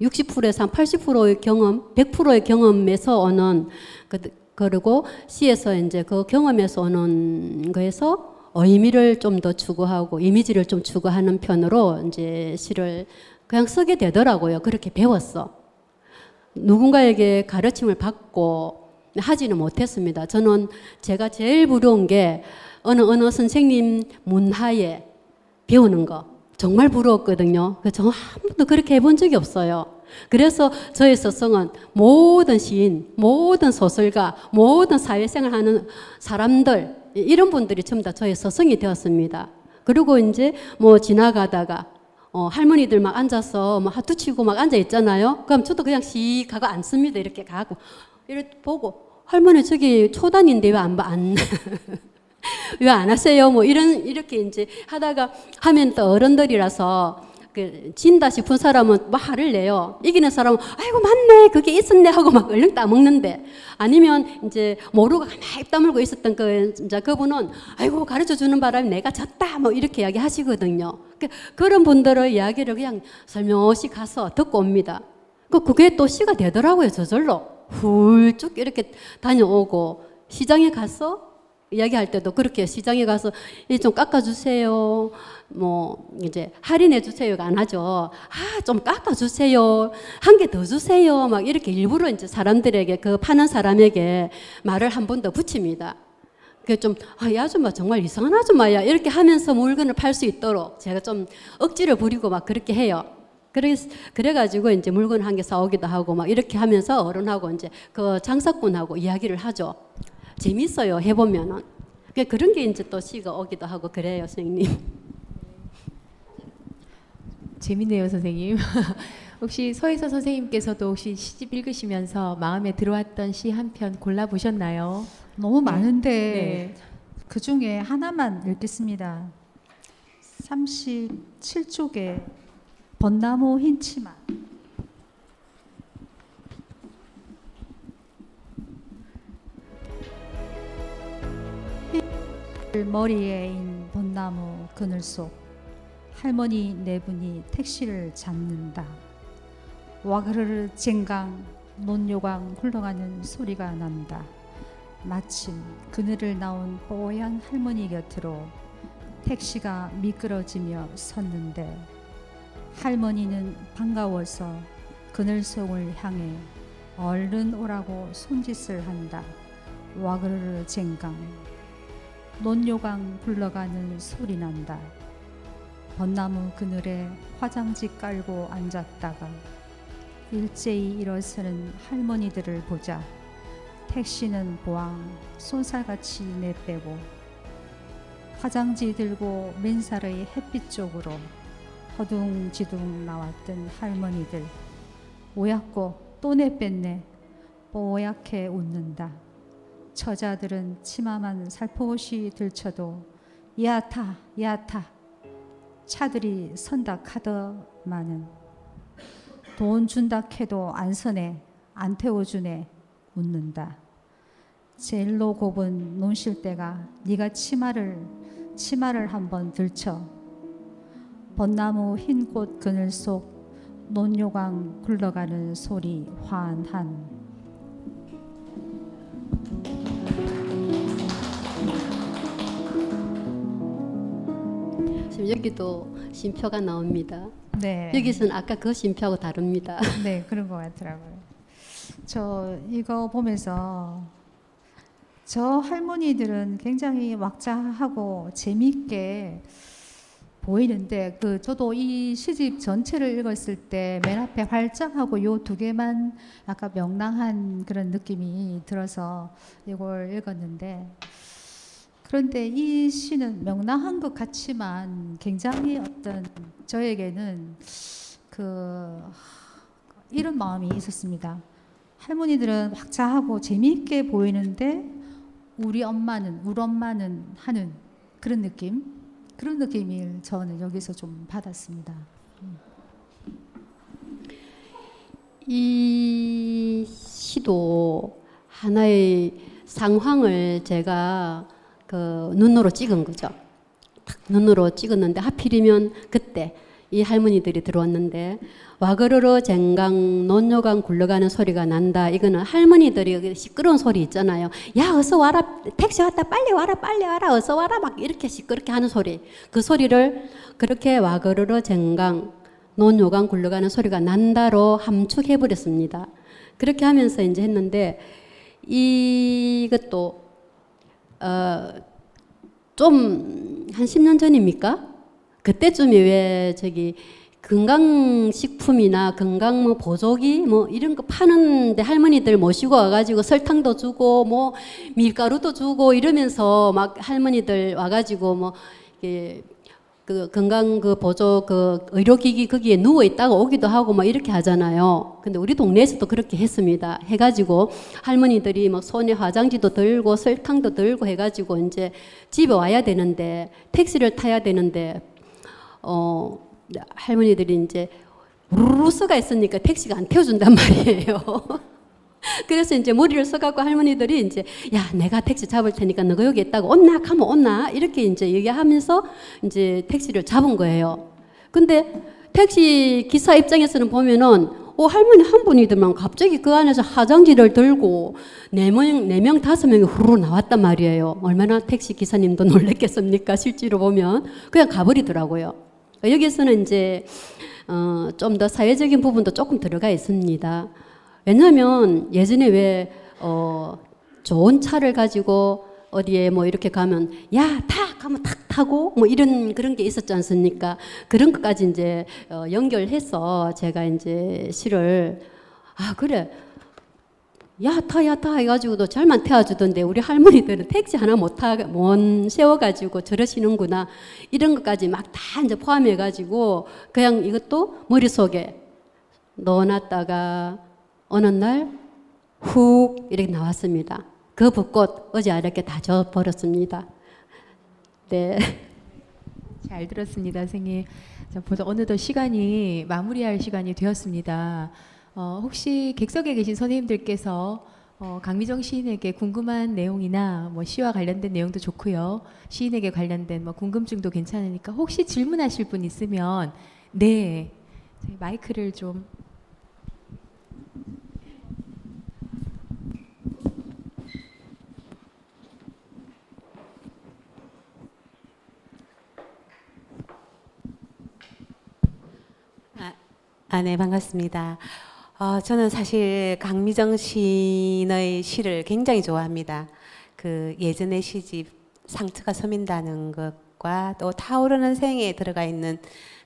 60%에서 한 80%의 경험, 100%의 경험에서 오는 그리고 시에서 이제 그 경험에서 오는 거에서 의미를 좀 더 추구하고 이미지를 좀 추구하는 편으로 이제 시를 그냥 쓰게 되더라고요. 그렇게 배웠어. 누군가에게 가르침을 받고 하지는 못했습니다. 저는 제가 제일 부러운 게 어느 선생님 문하에 배우는 거 정말 부러웠거든요. 저 한 번도 그렇게 해본 적이 없어요. 그래서 저의 서성은 모든 시인, 모든 소설가, 모든 사회생활 하는 사람들, 이런 분들이 전부 다 저의 서성이 되었습니다. 그리고 이제 뭐 지나가다가 할머니들 막 앉아서 막 하투 치고 막 앉아 있잖아요. 그럼 저도 그냥 씩 가고 앉습니다. 이렇게 가고 이렇게 보고 할머니 저기 초단인데 왜 왜 안 하세요? 뭐 이렇게 이제 하다가 하면 또 어른들이라서 진다 싶은 사람은 막 화를 내요. 이기는 사람은 아이고 맞네, 그게 있었네 하고 막 얼른 따먹는데, 아니면 이제 모르고 가만히 입 다물고 있었던 그분은 아이고 가르쳐 주는 바람에 내가 졌다 뭐 이렇게 이야기 하시거든요. 그런 분들의 이야기를 그냥 설명없이 가서 듣고 옵니다. 그게 또 시가 되더라고요. 저절로 훌쭉 이렇게 다녀오고, 시장에 가서 이야기할 때도 그렇게 시장에 가서 좀 깎아주세요, 뭐 이제 할인해 주세요가 안 하죠. 좀 깎아주세요, 한 개 더 주세요, 막 이렇게 일부러 이제 사람들에게, 그 파는 사람에게 말을 한 번 더 붙입니다. 그 좀 이 아줌마 정말 이상한 아줌마야 이렇게 하면서 물건을 팔 수 있도록 제가 좀 억지를 부리고 막 그렇게 해요. 그래가지고 이제 물건 한 개 사오기도 하고 막 이렇게 하면서 어른하고 이제 그 장사꾼하고 이야기를 하죠. 재밌어요, 해보면은. 그런 게 이제 또 시가 오기도 하고 그래요, 선생님. 재밌네요, 선생님. 혹시 서혜서 선생님께서도 혹시 시집 읽으시면서 마음에 들어왔던 시 한 편 골라보셨나요? 너무 많은데 네. 그 중에 하나만 읽겠습니다. 37쪽에 벚나무 흰 치마. 머리에 인 벚나무 그늘 속 할머니 네 분이 택시를 잡는다. 와그르르 쟁강 논요강 굴러가는 소리가 난다. 마침 그늘을 나온 뽀얀 할머니 곁으로 택시가 미끄러지며 섰는데, 할머니는 반가워서 그늘 속을 향해 얼른 오라고 손짓을 한다. 와그르르 쟁강 논요강 굴러가는 소리 난다. 벚나무 그늘에 화장지 깔고 앉았다가 일제히 일어서는 할머니들을 보자 택시는 보앙 쏜살같이 내빼고 화장지 들고 맨살의 햇빛 쪽으로 허둥지둥 나왔던 할머니들 오얗고 또 내뺐네 뽀얗게 웃는다. 처자들은 치마만 살포시 들쳐도 야타 야타 차들이 선다 카더마는 돈 준다 캐도 안 서네 안 태워주네 웃는다. 제일로 곱은 논실대가 네가 치마를 한번 들쳐 벚나무 흰 꽃 그늘 속 논요강 굴러가는 소리 환한. 여기도 쉼표가 나옵니다. 네. 여기서는 아까 그 쉼표하고 다릅니다. 네, 그런 것 같더라고요. 저 이거 보면서 저 할머니들은 굉장히 왁자하고 재미있게 보이는데 저도 이 시집 전체를 읽었을 때 맨 앞에 활짝하고 요 두 개만 약간 명랑한 그런 느낌이 들어서 이걸 읽었는데, 그런데 이 시는 명랑한 것 같지만 굉장히 어떤 저에게는 이런 마음이 있었습니다. 할머니들은 왁자하고 재미있게 보이는데 우리 엄마는 하는 그런 느낌을 저는 여기서 좀 받았습니다. 이 시도 하나의 상황을 제가 눈으로 찍은 거죠. 딱 눈으로 찍었는데 하필이면 그때 이 할머니들이 들어왔는데 와그르르 쟁강 논요강 굴러가는 소리가 난다. 이거는 할머니들이 시끄러운 소리 있잖아요. 야 어서 와라, 택시 왔다, 빨리 와라, 빨리 와라, 어서 와라, 막 이렇게 시끄럽게 하는 소리. 그 소리를 그렇게 와그르르 쟁강 논요강 굴러가는 소리가 난다로 함축해 버렸습니다. 그렇게 하면서 이제 했는데 이것도 좀 한 10년 전입니까? 그때쯤에 왜 건강식품이나 건강 보조기 이런 거 파는데 할머니들 모시고 와가지고 설탕도 주고 밀가루도 주고 이러면서 막 할머니들 와가지고 건강 보조 의료기기 거기에 누워 있다가 오기도 하고 이렇게 하잖아요. 근데 우리 동네에서도 그렇게 했습니다. 해가지고 할머니들이 손에 화장지도 들고 설탕도 들고 해가지고 이제 집에 와야 되는데 택시를 타야 되는데 할머니들이 이제 우르르 써가 있으니까 택시가 안 태워준단 말이에요. 그래서 이제 머리를 써갖고 할머니들이 이제 야 내가 택시 잡을 테니까 너가 여기 있다가 온나 가면 온나 이렇게 이제 얘기하면서 이제 택시를 잡은 거예요. 근데 택시 기사 입장에서는 보면은 할머니 한 분이더만 갑자기 그 안에서 화장지를 들고 4명 5명이 후루룩 나왔단 말이에요. 얼마나 택시 기사님도 놀랬겠습니까? 실제로 보면 그냥 가버리더라고요. 여기서는 이제 좀 더 사회적인 부분도 조금 들어가 있습니다. 왜냐하면 예전에 왜 좋은 차를 가지고 어디에 이렇게 가면 야 타 가면 탁 타고 이런 그런 게 있었지 않습니까? 그런 것까지 이제 연결해서 제가 이제 시를 그래 야 타 해가지고도 잘만 태워주던데 우리 할머니들은 택시 하나 못 세워가지고 저러시는구나 이런 것까지 막 다 이제 포함해가지고 그냥 이것도 머릿속에 넣어놨다가 어느 날 훅 이렇게 나왔습니다. 그 벚꽃 어제 이렇게 다 져버렸습니다. 네. 잘 들었습니다, 선생님. 자, 벌써 어느덧 시간이 마무리할 시간이 되었습니다. 혹시 객석에 계신 선생님들께서 강미정 시인에게 궁금한 내용이나 시와 관련된 내용도 좋고요. 시인에게 관련된 궁금증도 괜찮으니까 혹시 질문하실 분 있으면 네, 마이크를 좀. 네, 반갑습니다. 저는 사실 강미정 시인의 시를 굉장히 좋아합니다. 그 예전의 시집 상처가 서민다는 것과 또 타오르는 생에 들어가 있는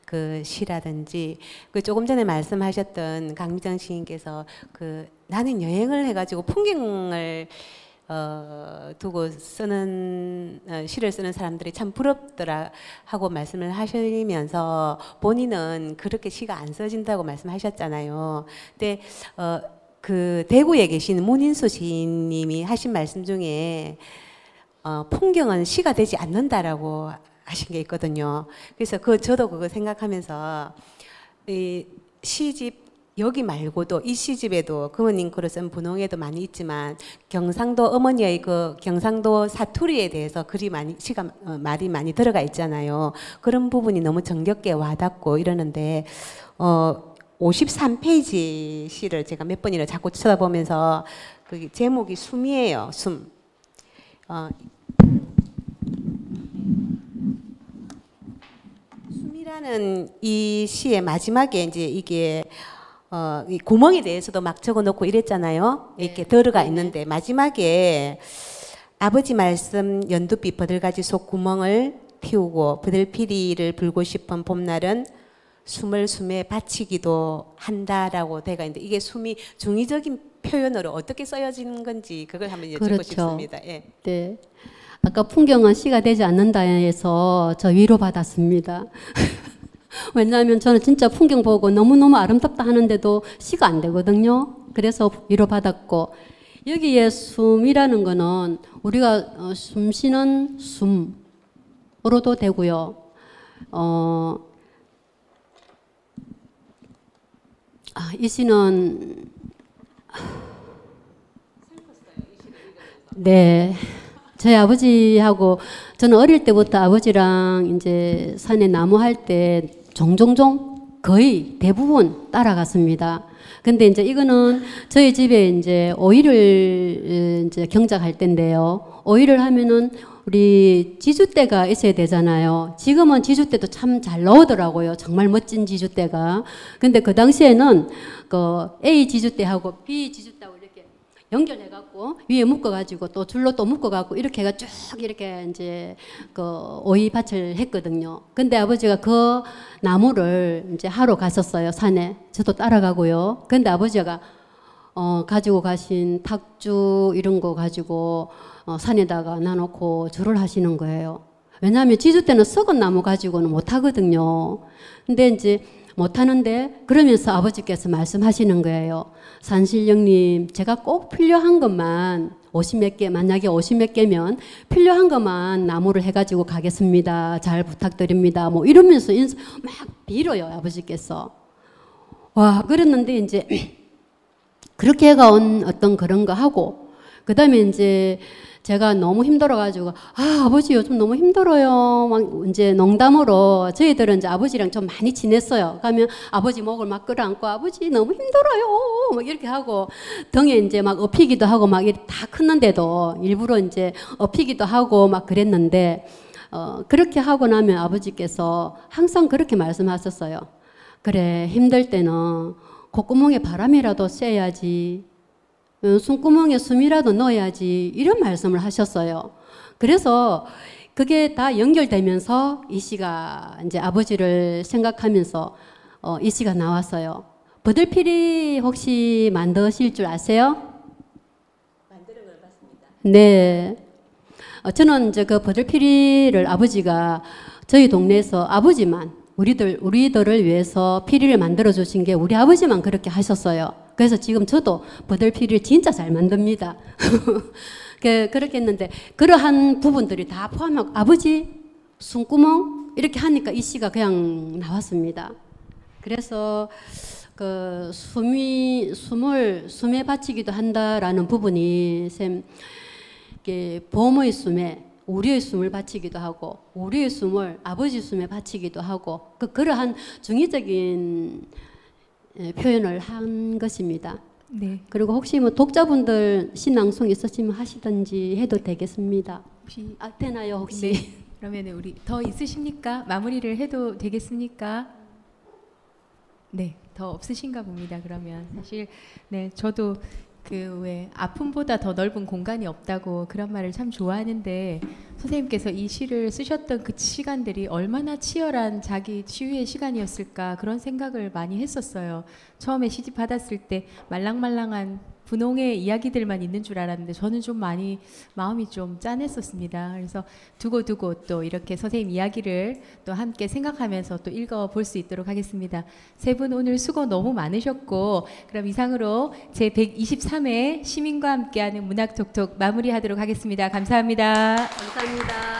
그 시라든지 그 조금 전에 말씀하셨던 강미정 시인께서 나는 여행을 해가지고 풍경을 두고 쓰는 시를 쓰는 사람들이 참 부럽더라 하고 말씀을 하시면서 본인은 그렇게 시가 안 써진다고 말씀하셨잖아요. 근데 그 대구에 계신 문인수 시인님이 하신 말씀 중에 풍경은 시가 되지 않는다라고 하신 게 있거든요. 그래서 저도 그거 생각하면서 이 시집 여기 말고도 이 시집에도 금은님 글을 쓴 분홍에도 많이 있지만 경상도 어머니의 그 경상도 사투리에 대해서 말이 많이 들어가 있잖아요. 그런 부분이 너무 정겹게 와닿고 이러는데 53페이지 시를 제가 몇 번이나 자꾸 쳐다보면서 그 제목이 숨이에요. 숨. 숨이라는 이 시의 마지막에 이제 이게 이 구멍에 대해서도 막 적어놓고 이랬잖아요. 이렇게 들어가 있는데 마지막에 아버지 말씀 연두빛 버들가지 속 구멍을 틔우고 버들피리를 불고 싶은 봄날은 숨을 숨에 바치기도 한다라고 돼가 있는데 이게 숨이 중의적인 표현으로 어떻게 쓰여지는 건지 그걸 한번 여쭙고 그렇죠. 싶습니다. 예. 네. 아까 풍경은 시가 되지 않는다 해서 저 위로받았습니다. 왜냐하면 저는 진짜 풍경 보고 너무너무 아름답다 하는데도 시가 안 되거든요. 그래서 위로받았고 여기에 숨이라는 거는 우리가 숨 쉬는 숨으로도 되고요. 이 시는 네. 저희 아버지하고 저는 어릴 때부터 아버지랑 이제 산에 나무 할 때 종종종 거의 대부분 따라갔습니다. 근데 이제 이거는 저희 집에 이제 오이를 이제 경작할 때인데요. 오이를 하면은 우리 지주대가 있어야 되잖아요. 지금은 지주대도 참 잘 나오더라고요. 정말 멋진 지주대가. 근데 그 당시에는 그 A 지주대하고 B 지주대하고 이렇게 연결해갖고 위에 묶어가지고 또 줄로 또 묶어갖고 이렇게 해가 쭉 이렇게 이제 그 오이밭을 했거든요. 근데 아버지가 그 나무를 이제 하러 갔었어요. 산에. 저도 따라가고요. 근데 아버지가 가지고 가신 탁주 이런 거 가지고 산에다가 놔놓고 절을 하시는 거예요. 왜냐하면 지주 때는 썩은 나무 가지고는 못 하거든요. 근데 이제 못 하는데 그러면서 아버지께서 말씀하시는 거예요. 산신령님, 제가 꼭 필요한 것만 50몇 개, 만약에 50몇 개면 필요한 것만 나무를 해가지고 가겠습니다. 잘 부탁드립니다. 뭐 이러면서 막 빌어요, 아버지께서. 와, 그랬는데 이제 그렇게 해가 온 어떤 그런 거 하고, 그 다음에 이제 제가 너무 힘들어가지고, 아버지 요즘 너무 힘들어요. 막 이제 농담으로 저희들은 이제 아버지랑 좀 많이 지냈어요. 가면 아버지 목을 막 끌어안고, 아버지 너무 힘들어요. 막 이렇게 하고, 등에 이제 막 엎이기도 하고 막 이렇게 다 컸는데도 일부러 이제 엎이기도 하고 막 그랬는데, 그렇게 하고 나면 아버지께서 항상 그렇게 말씀하셨어요. 그래, 힘들 때는 콧구멍에 바람이라도 쐬야지. 숨구멍에 숨이라도 넣어야지. 이런 말씀을 하셨어요. 그래서 그게 다 연결되면서 이 시가 이제 아버지를 생각하면서 이 시가 나왔어요. 버들피리 혹시 만드실 줄 아세요? 만드는 걸 봤습니다. 네. 저는 이제 그 버들피리를 아버지가 저희 동네에서 아버지만 우리들을 위해서 피리를 만들어 주신 게 우리 아버지만 그렇게 하셨어요. 그래서 지금 저도 버들피리를 진짜 잘 만듭니다. 그렇게 했는데 그러한 부분들이 다 포함하고 아버지 숨구멍 이렇게 하니까 이 시가 그냥 나왔습니다. 그래서 그 숨에 바치기도 한다라는 부분이 쌤 봄의 숨에 우리의 숨을 바치기도 하고 우리의 숨을 아버지 숨에 바치기도 하고 그러한 중의적인 표현을 한 것입니다. 네. 그리고 혹시 뭐 독자분들 시낭송 있으시면 하시든지 해도 되겠습니다. 혹시 되나요 혹시? 네. 그러면 우리 더 있으십니까? 마무리를 해도 되겠습니까? 네, 더 없으신가 봅니다. 그러면 사실 네, 저도 그 왜 아픔보다 더 넓은 공간이 없다고 그런 말을 참 좋아하는데 선생님께서 이 시를 쓰셨던 그 시간들이 얼마나 치열한 자기 치유의 시간이었을까 그런 생각을 많이 했었어요. 처음에 시집 받았을 때 말랑말랑한 분홍의 이야기들만 있는 줄 알았는데 저는 좀 많이 마음이 좀 짠했었습니다. 그래서 두고두고 또 이렇게 선생님 이야기를 또 함께 생각하면서 또 읽어볼 수 있도록 하겠습니다. 세 분 오늘 수고 너무 많으셨고 그럼 이상으로 제 123회 시민과 함께하는 문학톡톡 마무리하도록 하겠습니다. 감사합니다. 감사합니다.